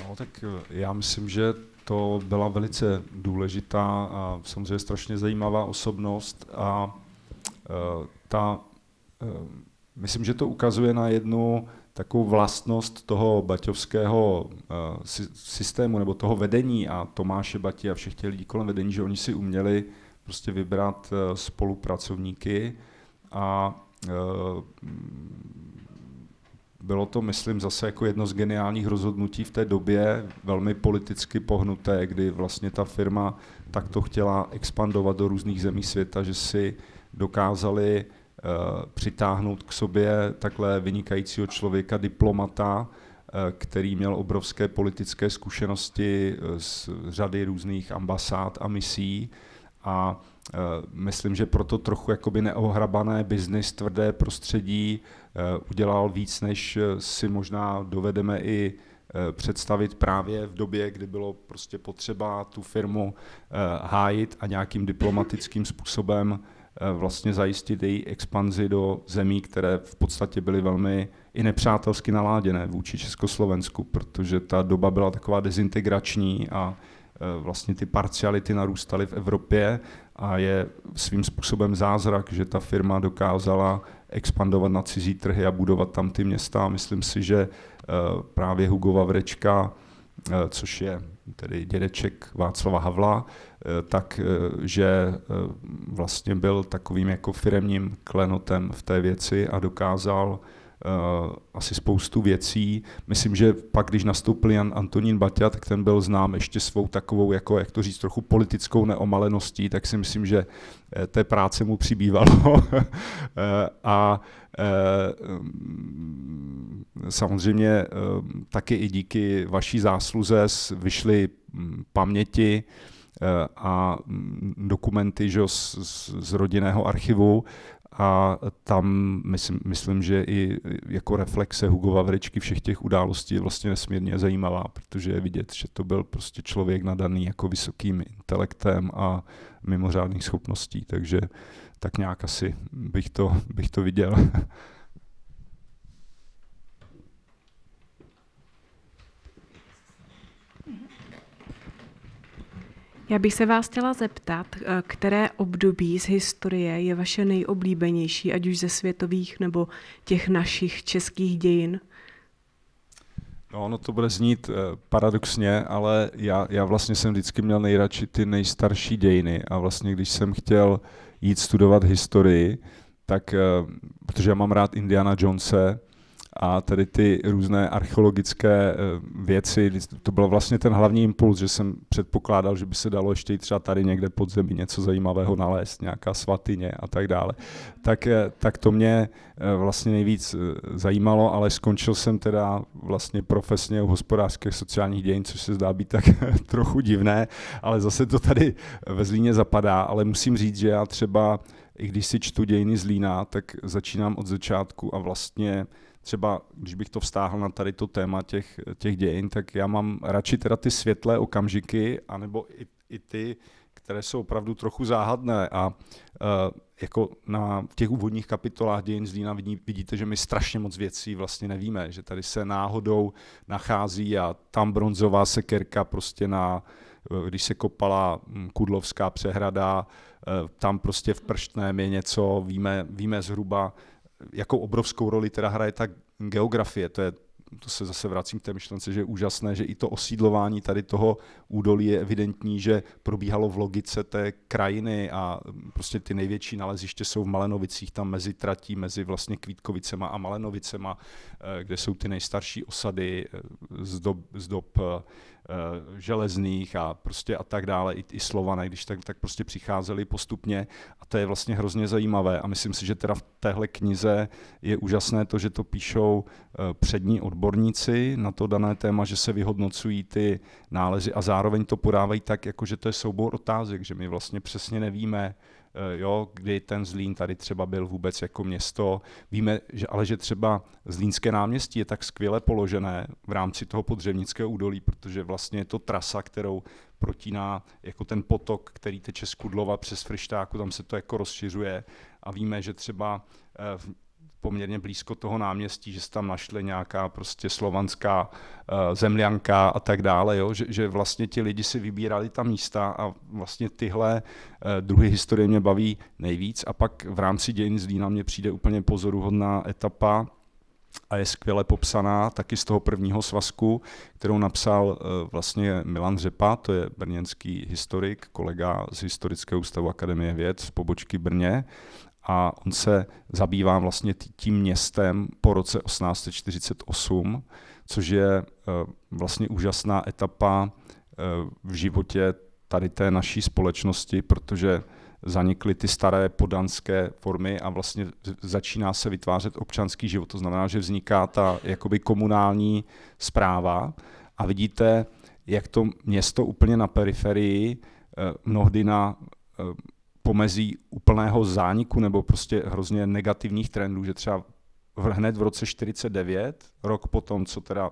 S2: No, tak já myslím, že to byla velice důležitá a samozřejmě strašně zajímavá osobnost a myslím, že to ukazuje na jednu takovou vlastnost toho baťovského systému nebo toho vedení a Tomáše Bati a všech těch lidí kolem vedení, že oni si uměli prostě vybrat spolupracovníky a bylo to, myslím, zase jako jedno z geniálních rozhodnutí v té době, velmi politicky pohnuté, kdy vlastně ta firma takto chtěla expandovat do různých zemí světa, že si dokázali přitáhnout k sobě takhle vynikajícího člověka, diplomata, který měl obrovské politické zkušenosti z řady různých ambasád a misí a myslím, že proto trochu jakoby neohrabané biznis, tvrdé prostředí udělal víc, než si možná dovedeme i představit právě v době, kdy bylo prostě potřeba tu firmu hájit a nějakým diplomatickým způsobem vlastně zajistit její expanzi do zemí, které v podstatě byly velmi i nepřátelsky naláděné vůči Československu, protože ta doba byla taková dezintegrační a vlastně ty parciality narůstaly v Evropě a je svým způsobem zázrak, že ta firma dokázala expandovat na cizí trhy a budovat tam ty města. Myslím si, že právě Hugo Vavrečka, což je tedy dědeček Václava Havla, takže vlastně byl takovým jako firemním klenotem v té věci a dokázal asi spoustu věcí. Myslím, že pak, když nastoupil Jan Antonín Baťa, tak ten byl znám ještě svou takovou, jako, jak to říct, trochu politickou neomaleností, tak si myslím, že té práce mu přibývalo. A samozřejmě taky i díky vaší zásluze vyšly paměti a dokumenty, že, z rodinného archivu. A tam myslím, že i jako reflexe Hugo Vavrečky všech těch událostí je vlastně nesmírně zajímavá, protože je vidět, že to byl prostě člověk nadaný jako vysokým intelektem a mimořádných schopností, takže tak nějak asi bych to viděl.
S5: Já bych se vás chtěla zeptat, které období z historie je vaše nejoblíbenější, ať už ze světových nebo těch našich českých dějin?
S2: No, ono to bude znít paradoxně, ale já vlastně jsem vždycky měl nejradši ty nejstarší dějiny a vlastně když jsem chtěl jít studovat historii, tak, protože já mám rád Indiana Jonese, a tady ty různé archeologické věci, to byl vlastně ten hlavní impuls, že jsem předpokládal, že by se dalo ještě třeba tady někde pod zemi něco zajímavého nalézt, nějaká svatyně a tak dále. Tak to mě vlastně nejvíc zajímalo, ale skončil jsem teda vlastně profesně u hospodářských sociálních dějin, což se zdá být tak trochu divné, ale zase to tady ve Zlíně zapadá, ale musím říct, že já třeba, i když si čtu dějiny Zlína, tak začínám od začátku a vlastně třeba, když bych to vztáhl na tady to téma těch dějin, tak já mám radši teda ty světlé okamžiky, anebo i ty, které jsou opravdu trochu záhadné. A jako v těch úvodních kapitolách dějin Zlína vidíte, že my strašně moc věcí vlastně nevíme, že tady se náhodou nachází a tam bronzová sekerka prostě když se kopala Kudlovská přehrada, tam prostě v Prštném je něco, víme zhruba, jakou obrovskou roli teda hraje ta geografie. To se zase vracím k té myšlence, že je úžasné, že i to osídlování tady toho údolí je evidentní, že probíhalo v logice té krajiny a prostě ty největší naleziště jsou v Malenovicích, tam mezi tratí, mezi vlastně Kvítkovicema a Malenovicema, kde jsou ty nejstarší osady z dob železných a prostě a tak dále, i Slované, když tak prostě přicházeli postupně a to je vlastně hrozně zajímavé a myslím si, že teda v téhle knize je úžasné to, že to píšou přední odborníci na to dané téma, že se vyhodnocují ty nálezy a zároveň to podávají tak, jako že to je soubor otázek, že my vlastně přesně nevíme, kdy ten Zlín tady třeba byl vůbec jako město. Víme, že třeba Zlínské náměstí je tak skvěle položené v rámci toho Podřevnického údolí, protože vlastně je to trasa, kterou protíná jako ten potok, který teče z Kudlova přes Fryštáku, tam se to jako rozšiřuje a víme, že třeba poměrně blízko toho náměstí, že se tam našli nějaká prostě slovanská zemljanka a tak dále, jo? Že vlastně ti lidi si vybírali ta místa a vlastně tyhle druhy historie mě baví nejvíc a pak v rámci dějin Zlína mě přijde úplně pozoruhodná etapa a je skvěle popsaná taky z toho prvního svazku, kterou napsal vlastně Milan Řepa, to je brněnský historik, kolega z Historického ústavu Akademie věd z pobočky Brně. A on se zabývá vlastně tím městem po roce 1848, což je vlastně úžasná etapa v životě tady té naší společnosti, protože zanikly ty staré podanské formy a vlastně začíná se vytvářet občanský život. To znamená, že vzniká ta jakoby komunální správa a vidíte, jak to město úplně na periferii, mnohdy na pomezí úplného zániku nebo prostě hrozně negativních trendů, že třeba hned v roce 49, rok potom, co teda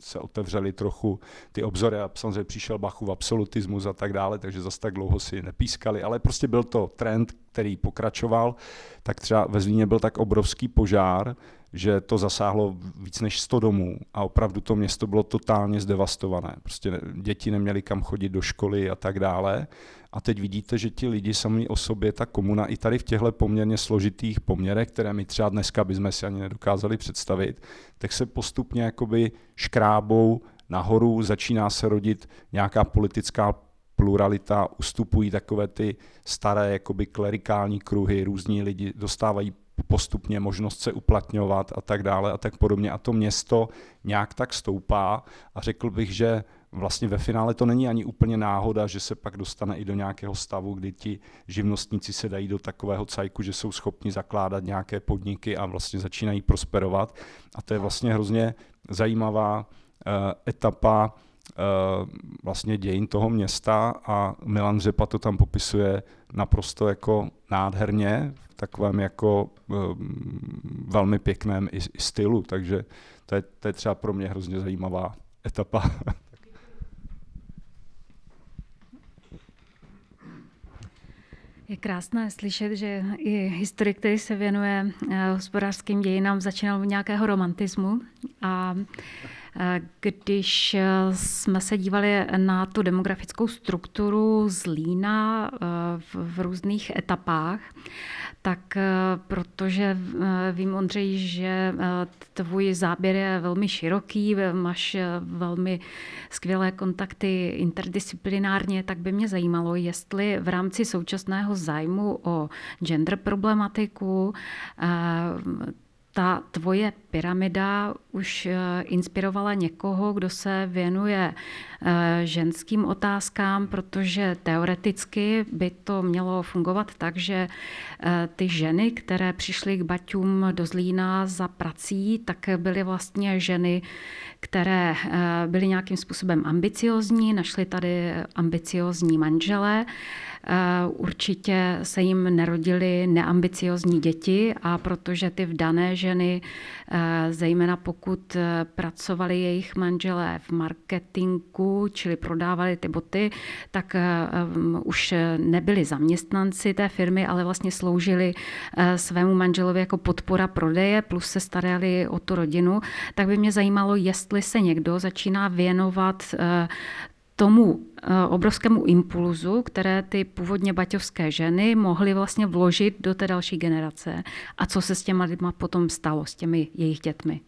S2: se otevřely trochu ty obzory a samozřejmě přišel Bachův absolutismus a tak dále, takže zase tak dlouho si nepískali, ale prostě byl to trend, který pokračoval, tak třeba ve Zlíně byl tak obrovský požár, že to zasáhlo víc než 100 domů a opravdu to město bylo totálně zdevastované. Prostě děti neměly kam chodit do školy a tak dále. A teď vidíte, že ti lidi sami o sobě, ta komuna, i tady v těchto poměrně složitých poměrech, které my třeba dneska bychom si ani nedokázali představit, tak se postupně jakoby škrábou nahoru, začíná se rodit nějaká politická pluralita, ustupují takové ty staré jakoby klerikální kruhy, různí lidi dostávají postupně možnost se uplatňovat a tak dále a tak podobně. A to město nějak tak stoupá a řekl bych, že vlastně ve finále to není ani úplně náhoda, že se pak dostane i do nějakého stavu, kdy ti živnostníci se dají do takového cajku, že jsou schopni zakládat nějaké podniky a vlastně začínají prosperovat. A to je vlastně hrozně zajímavá etapa vlastně dějin toho města a Milan Řepa to tam popisuje naprosto jako nádherně, v takovém jako velmi pěkném i stylu, takže to je třeba pro mě hrozně zajímavá etapa.
S6: Je krásné slyšet, že i historik, který se věnuje hospodářským dějinám, začínal u nějakého romantismu. A když jsme se dívali na tu demografickou strukturu Zlína v různých etapách, tak protože vím, Ondřej, že tvůj záběr je velmi široký, máš velmi skvělé kontakty interdisciplinárně, tak by mě zajímalo, jestli v rámci současného zájmu o gender problematiku ta tvoje pyramida už inspirovala někoho, kdo se věnuje ženským otázkám, protože teoreticky by to mělo fungovat tak, že ty ženy, které přišly k baťům do Zlína za prací, tak byly vlastně ženy, které byly nějakým způsobem ambiciozní, našly tady ambiciozní manžele. Určitě se jim nerodily neambiciozní děti a protože ty vdané ženy, zejména pokud pracovali jejich manželé v marketingu, čili prodávali ty boty, tak už nebyli zaměstnanci té firmy, ale vlastně sloužili svému manželovi jako podpora prodeje, plus se starali o tu rodinu. Tak by mě zajímalo, jestli se někdo začíná věnovat tomu obrovskému impulzu, které ty původně baťovské ženy mohly vlastně vložit do té další generace. A co se s těma lidma potom stalo, s těmi jejich dětmi?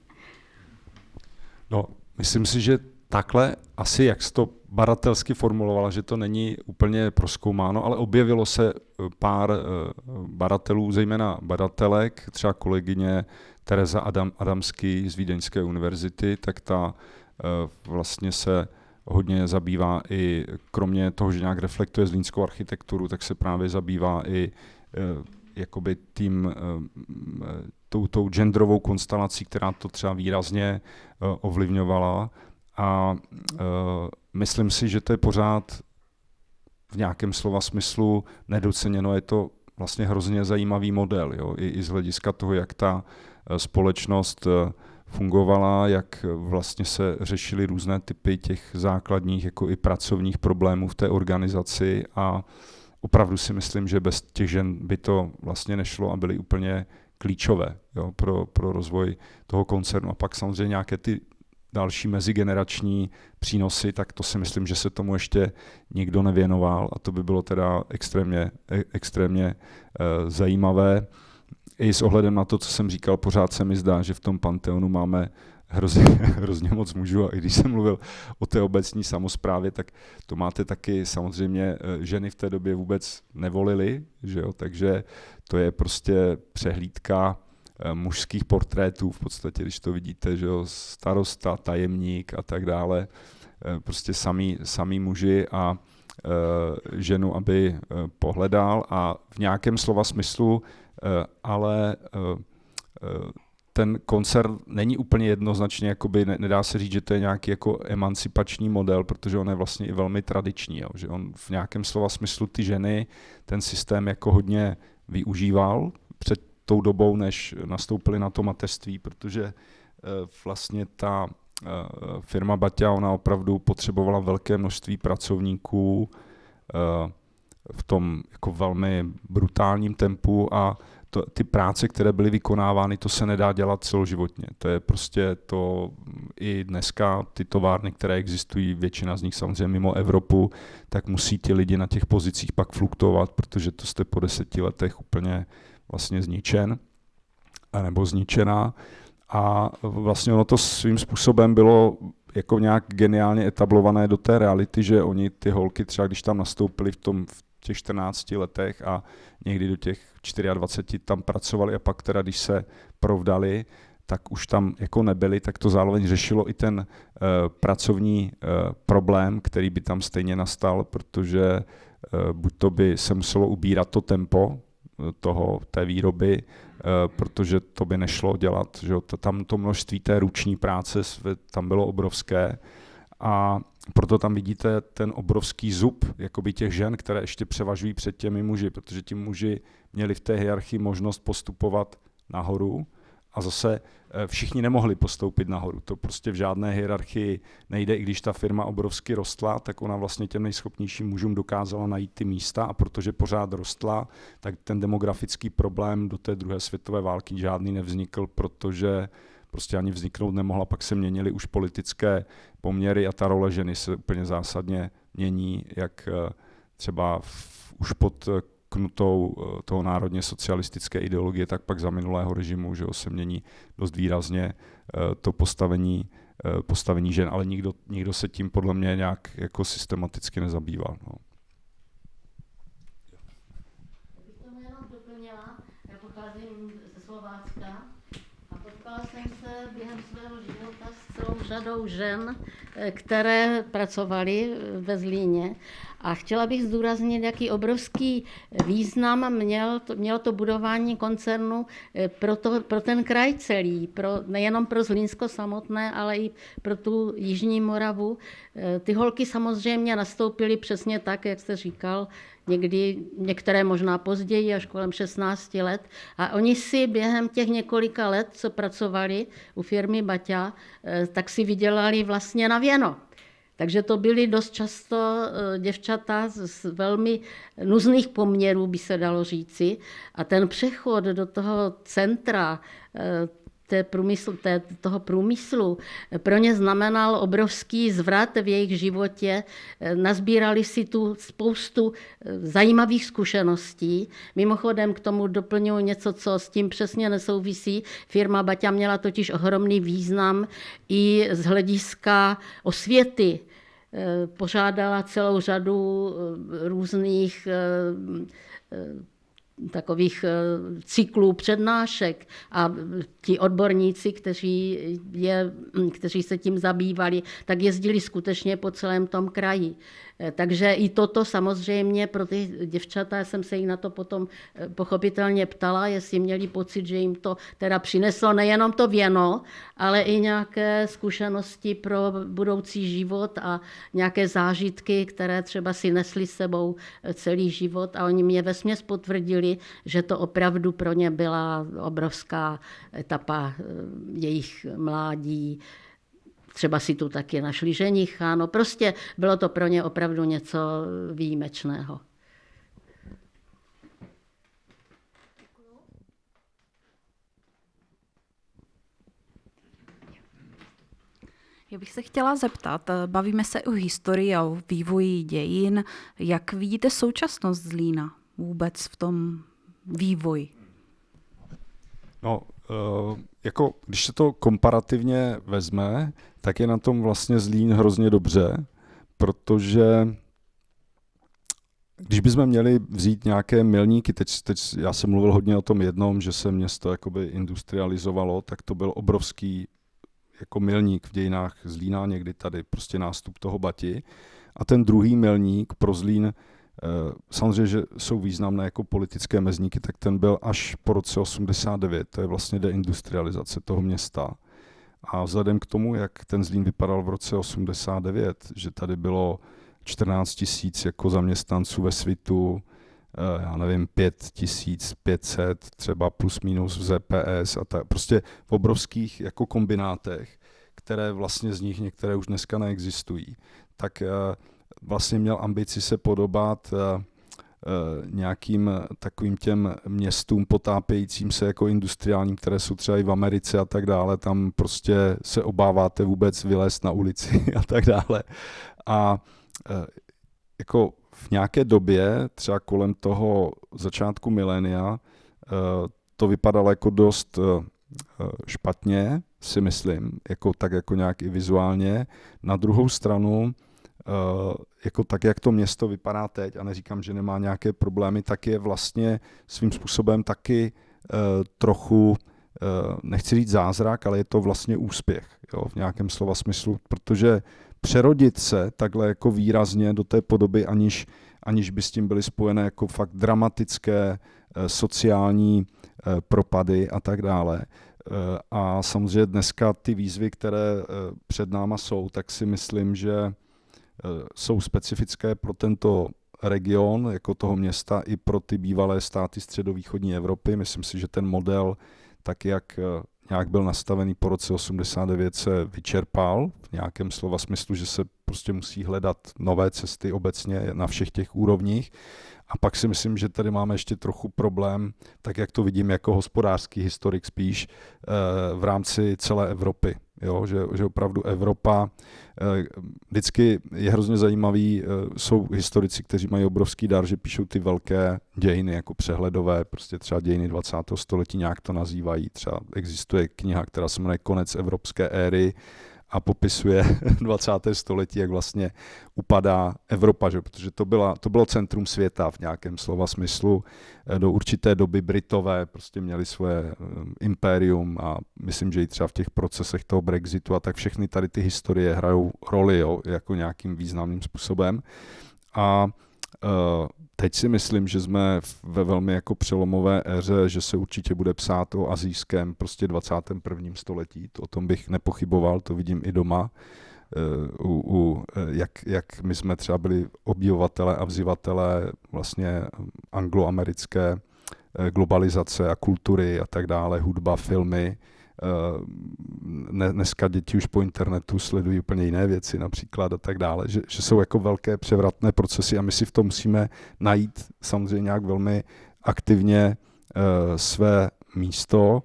S2: No, myslím si, že takhle asi, jak jsi to badatelsky formulovala, že to není úplně prozkoumáno, ale objevilo se pár badatelů, zejména badatelek, třeba kolegyně Tereza Adamský z Vídeňské univerzity, tak ta vlastně se hodně zabývá i, kromě toho, že nějak reflektuje zlínskou architekturu, tak se právě zabývá i jakoby tou genderovou konstelací, která to třeba výrazně ovlivňovala. A myslím si, že to je pořád v nějakém slova smyslu nedoceněno. Je to vlastně hrozně zajímavý model, jo? I z hlediska toho, jak ta společnost fungovala, jak vlastně se řešily různé typy těch základních jako i pracovních problémů v té organizaci a opravdu si myslím, že bez těch žen by to vlastně nešlo a byly úplně klíčové, jo, pro rozvoj toho koncernu. A pak samozřejmě nějaké ty další mezigenerační přínosy, tak to si myslím, že se tomu ještě nikdo nevěnoval a to by bylo teda extrémně zajímavé. I s ohledem na to, co jsem říkal, pořád se mi zdá, že v tom Panteonu máme hrozně moc mužů a i když jsem mluvil o té obecní samosprávě, tak to máte taky samozřejmě, ženy v té době vůbec nevolily, že jo? Takže to je prostě přehlídka mužských portrétů v podstatě, když to vidíte, že jo? Starosta, tajemník a tak dále, prostě samý muži a ženu, aby pohledal a v nějakém slova smyslu, ale ten koncert není úplně jednoznačně, jakoby nedá se říct, že to je nějaký jako emancipační model, protože on je vlastně i velmi tradiční, jo, že on v nějakém slova smyslu ty ženy ten systém jako hodně využíval před tou dobou, než nastoupili na to mateřství, protože vlastně ta firma Baťa, ona opravdu potřebovala velké množství pracovníků v tom jako velmi brutálním tempu a ty práce, které byly vykonávány, to se nedá dělat celoživotně. To je prostě to i dneska ty továrny, které existují, většina z nich samozřejmě mimo Evropu, tak musí ti lidi na těch pozicích pak fluktovat, protože to jste po 10 letech úplně vlastně zničen nebo zničená. A vlastně ono to svým způsobem bylo jako nějak geniálně etablované do té reality, že oni ty holky třeba, když tam nastoupili v těch 14 letech a někdy do těch 24 tam pracovali a pak teda, když se provdali, tak už tam jako nebyli, tak to zároveň řešilo i ten pracovní problém, který by tam stejně nastal, protože buď to by se muselo ubírat to tempo té výroby, protože to by nešlo dělat, že tam to množství té ruční práce tam bylo obrovské a proto tam vidíte ten obrovský zub jakoby těch žen, které ještě převažují před těmi muži, protože ti muži měli v té hierarchii možnost postupovat nahoru a zase všichni nemohli postoupit nahoru. To prostě v žádné hierarchii nejde, i když ta firma obrovsky rostla, tak ona vlastně těm nejschopnějším mužům dokázala najít ty místa a protože pořád rostla, tak ten demografický problém do té druhé světové války žádný nevznikl, protože prostě ani vzniknout nemohla, pak se měnily už politické poměry a ta role ženy se úplně zásadně mění, jak třeba už pod knutou toho národně socialistické ideologie, tak pak za minulého režimu, že se mění dost výrazně to postavení žen, ale nikdo se tím podle mě nějak jako systematicky nezabýval. No.
S4: Bych tomu jenom doplnila, já pocházím ze Slovácka a potkala jsem se během svého života s celou řadou žen, které pracovaly ve Zlíně. A chtěla bych zdůraznit, jaký obrovský význam mělo to budování koncernu pro ten kraj celý, nejenom pro Zlínsko samotné, ale i pro tu Jižní Moravu. Ty holky samozřejmě nastoupily přesně tak, jak jste říkal, některé možná později, až kolem 16 let. A oni si během těch několika let, co pracovali u firmy Baťa, tak si vydělali vlastně na věno. Takže to byly dost často děvčata z velmi nuzných poměrů, by se dalo říci. A ten přechod do toho centra toho průmyslu pro ně znamenal obrovský zvrat v jejich životě. Nazbírali si tu spoustu zajímavých zkušeností. Mimochodem k tomu doplňuji něco, co s tím přesně nesouvisí. Firma Baťa měla totiž ohromný význam i z hlediska osvěty. Pořádala celou řadu různých takových cyklů přednášek a ti odborníci, kteří se tím zabývali, tak jezdili skutečně po celém tom kraji. Takže i toto samozřejmě pro ty děvčata, jsem se jí na to potom pochopitelně ptala, jestli měli pocit, že jim to teda přineslo nejenom to věno, ale i nějaké zkušenosti pro budoucí život a nějaké zážitky, které třeba si nesli s sebou celý život a oni mě vesměs potvrdili, že to opravdu pro ně byla obrovská etapa jejich mládí. Třeba si tu taky našli ženicha, no prostě bylo to pro ně opravdu něco výjimečného.
S7: Já bych se chtěla zeptat, bavíme se o historii a o vývoji dějin. Jak vidíte současnost Zlína vůbec v tom vývoji?
S2: No, jako když se to komparativně vezme, tak je na tom vlastně Zlín hrozně dobře, protože když bychom měli vzít nějaké milníky, teď já jsem mluvil hodně o tom jednom, že se město jakoby industrializovalo, tak to byl obrovský jako milník v dějinách Zlína, někdy tady prostě nástup toho Bati. A ten druhý milník pro Zlín, samozřejmě, že jsou významné jako politické mezníky, tak ten byl až po roce 89, to je vlastně deindustrializace toho města. A vzhledem k tomu, jak ten Zlín vypadal v roce 89, že tady bylo 14 000 jako zaměstnanců ve svitu, já nevím, 5500 třeba plus minus v ZPS a tak, prostě v obrovských jako kombinátech, které vlastně z nich některé už dneska neexistují, tak vlastně měl ambici se podobat nějakým takovým těm městům potápějícím se jako industriálním, které jsou třeba i v Americe a tak dále, tam prostě se obáváte vůbec vylézt na ulici a tak dále. A jako v nějaké době, třeba kolem toho začátku milénia, to vypadalo jako dost špatně, si myslím, jako tak jako nějak i vizuálně. Na druhou stranu, jako tak, jak to město vypadá teď, a neříkám, že nemá nějaké problémy, tak je vlastně svým způsobem taky trochu, nechci říct zázrak, ale je to vlastně úspěch, jo, v nějakém slova smyslu, protože přerodit se takhle jako výrazně do té podoby, aniž by s tím byly spojené jako fakt dramatické sociální propady a tak dále. A samozřejmě dneska ty výzvy, které před náma jsou, tak si myslím, že jsou specifické pro tento region, jako toho města, i pro ty bývalé státy středovýchodní Evropy. Myslím si, že ten model, tak jak nějak byl nastavený po roce 89, se vyčerpal v nějakém slova smyslu, že se prostě musí hledat nové cesty obecně na všech těch úrovních. A pak si myslím, že tady máme ještě trochu problém, tak jak to vidím jako hospodářský historik spíš, v rámci celé Evropy. Jo? Že opravdu Evropa, vždycky je hrozně zajímavý, jsou historici, kteří mají obrovský dar, že píšou ty velké dějiny jako přehledové, prostě třeba dějiny 20. století nějak to nazývají. Třeba existuje kniha, která se jmenuje Konec evropské éry, a popisuje 20. století, jak vlastně upadá Evropa, že? Protože to bylo centrum světa v nějakém slova smyslu. Do určité doby Britové prostě měli svoje impérium a myslím, že i třeba v těch procesech toho Brexitu a tak všechny tady ty historie hrajou roli, jo, jako nějakým významným způsobem. A teď si myslím, že jsme ve velmi jako přelomové éře, že se určitě bude psát o asijském prostě 21. století. O tom bych nepochyboval, to vidím i doma. Jak my jsme třeba byli obdivovatelé a vzivatelé vlastně angloamerické globalizace a kultury a tak dále, hudba, filmy. Dneska děti už po internetu sledují úplně jiné věci například a tak dále, že jsou jako velké převratné procesy a my si v tom musíme najít samozřejmě nějak velmi aktivně své místo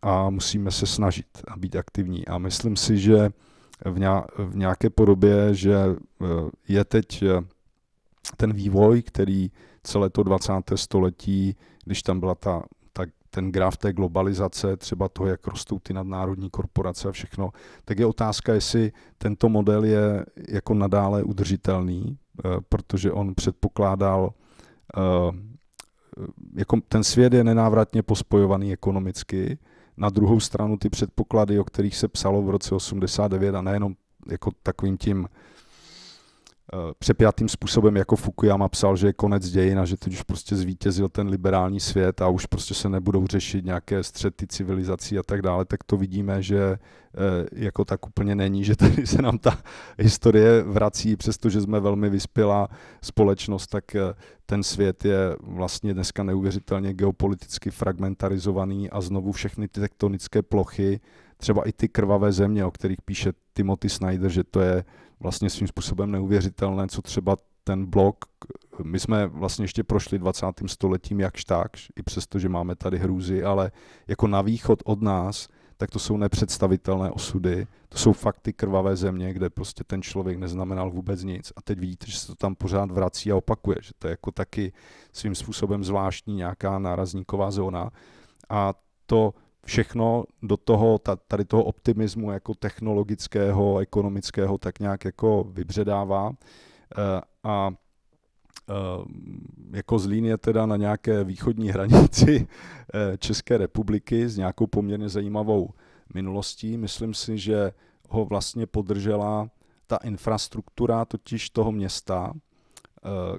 S2: a musíme se snažit a být aktivní. A myslím si, že v nějaké podobě, že je teď ten vývoj, který celé to 20. století, když tam byla ten graf té globalizace, třeba toho, jak rostou ty nadnárodní korporace a všechno, tak je otázka, jestli tento model je jako nadále udržitelný, protože on předpokládal, jako ten svět je nenávratně pospojovaný ekonomicky, na druhou stranu ty předpoklady, o kterých se psalo v roce 89 a nejenom jako takovým tím přepjatým způsobem, jako Fukuyama psal, že je konec dějin a že teď už prostě zvítězil ten liberální svět a už prostě se nebudou řešit nějaké střety civilizací a tak dále, tak to vidíme, že jako tak úplně není, že tady se nám ta historie vrací, přestože jsme velmi vyspělá společnost, tak ten svět je vlastně dneska neuvěřitelně geopoliticky fragmentarizovaný a znovu všechny ty tektonické plochy, třeba i ty krvavé země, o kterých píše Timothy Snyder, že to je vlastně svým způsobem neuvěřitelné, co třeba ten blok, my jsme vlastně ještě prošli 20. stoletím jakž takž, i přesto, že máme tady hrůzy, ale jako na východ od nás, tak to jsou nepředstavitelné osudy, to jsou fakt ty krvavé země, kde prostě ten člověk neznamenal vůbec nic a teď vidíte, že se to tam pořád vrací a opakuje, že to je jako taky svým způsobem zvláštní nějaká nárazníková zóna a to všechno do toho, tady toho optimismu jako technologického, ekonomického tak nějak jako vybředává a jako Zlín je teda na nějaké východní hranici České republiky s nějakou poměrně zajímavou minulostí. Myslím si, že ho vlastně podržela ta infrastruktura totiž toho města,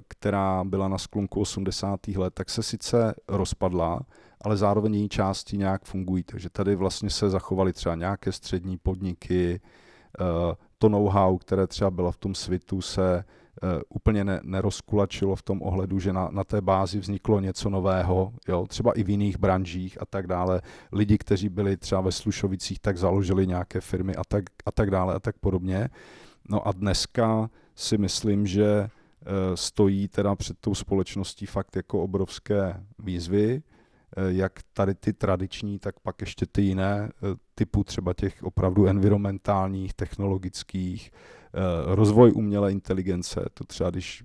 S2: která byla na sklonku 80. let, tak se sice rozpadla, ale zároveň její části nějak fungují. Takže tady vlastně se zachovaly třeba nějaké střední podniky, to know-how, které třeba bylo v tom Svitu, se úplně nerozkulačilo v tom ohledu, že na té bázi vzniklo něco nového, jo, třeba i v jiných branžích a tak dále. Lidi, kteří byli třeba ve Slušovicích, tak založili nějaké firmy a tak dále a tak podobně. No a dneska si myslím, že stojí teda před tou společností fakt jako obrovské výzvy, jak tady ty tradiční, tak pak ještě ty jiné typu třeba těch opravdu environmentálních, technologických, rozvoj umělé inteligence, to třeba když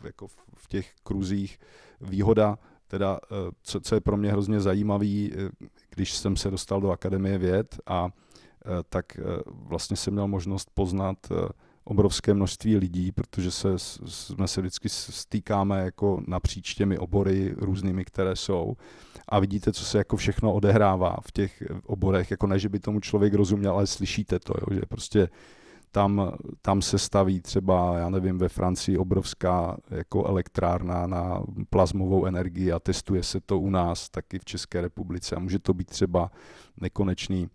S2: jako v těch kruzích výhoda, teda co je pro mě hrozně zajímavý, když jsem se dostal do Akademie věd tak vlastně jsem měl možnost poznat obrovské množství lidí, protože jsme se vždycky stýkáme jako napříč těmi obory různými, které jsou. A vidíte, co se jako všechno odehrává v těch oborech, jako ne, že by tomu člověk rozuměl, ale slyšíte to, jo, že prostě tam se staví třeba, já nevím, ve Francii obrovská jako elektrárna na plazmovou energii a testuje se to u nás taky v České republice a může to být třeba nekonečný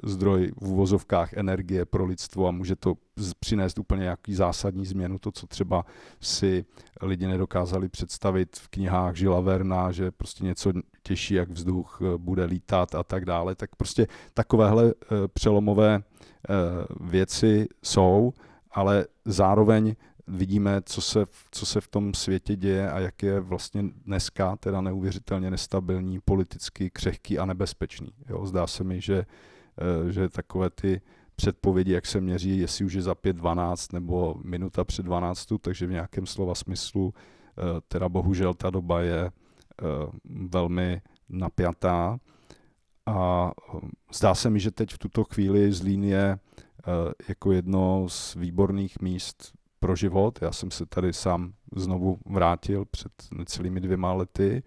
S2: zdroj v uvozovkách energie pro lidstvo a může to přinést úplně nějaký zásadní změnu, to, co třeba si lidi nedokázali představit v knihách Žila Verna, že prostě něco těžší jak vzduch bude lítat a tak dále, tak prostě takovéhle přelomové věci jsou, ale zároveň vidíme, co se v tom světě děje a jak je vlastně dneska teda neuvěřitelně nestabilní, politicky křehký a nebezpečný. Jo, zdá se mi, že takové ty předpovědi, jak se měří, jestli už je za 5:12 nebo minuta před 12, takže v nějakém slova smyslu teda bohužel ta doba je velmi napjatá. A zdá se mi, že teď v tuto chvíli Zlín je jako jedno z výborných míst pro život. Já jsem se tady sám znovu vrátil před necelými 2 lety.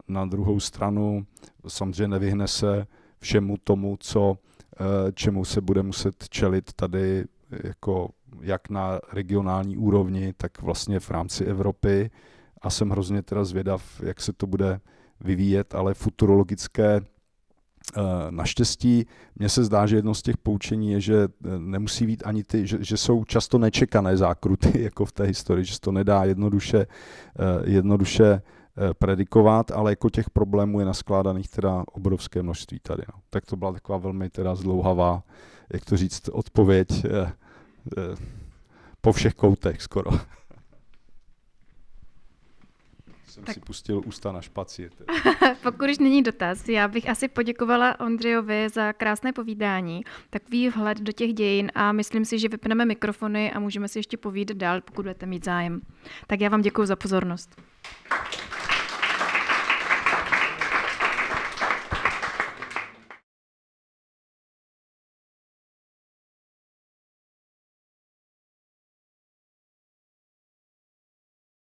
S2: Na druhou stranu samozřejmě nevyhne se všemu tomu, čemu se bude muset čelit tady jako jak na regionální úrovni, tak vlastně v rámci Evropy. A jsem hrozně teda zvědav, jak se to bude vyvíjet, ale futurologické naštěstí mně se zdá, že jedno z těch poučení je, že nemusí být ani že jsou často nečekané zákruty jako v té historii, že se to nedá jednoduše predikovat, ale jako těch problémů je naskládaných teda obrovské množství tady. No. Tak to byla taková velmi teda zdlouhavá, jak to říct, odpověď po všech koutech skoro. Jsem si pustil ústa na špaci.
S1: Pokud už není dotaz, já bych asi poděkovala Ondřejovi za krásné povídání, takový vhled do těch dějin a myslím si, že vypneme mikrofony a můžeme si ještě povídat dál, pokud budete mít zájem. Tak já vám děkuji za pozornost.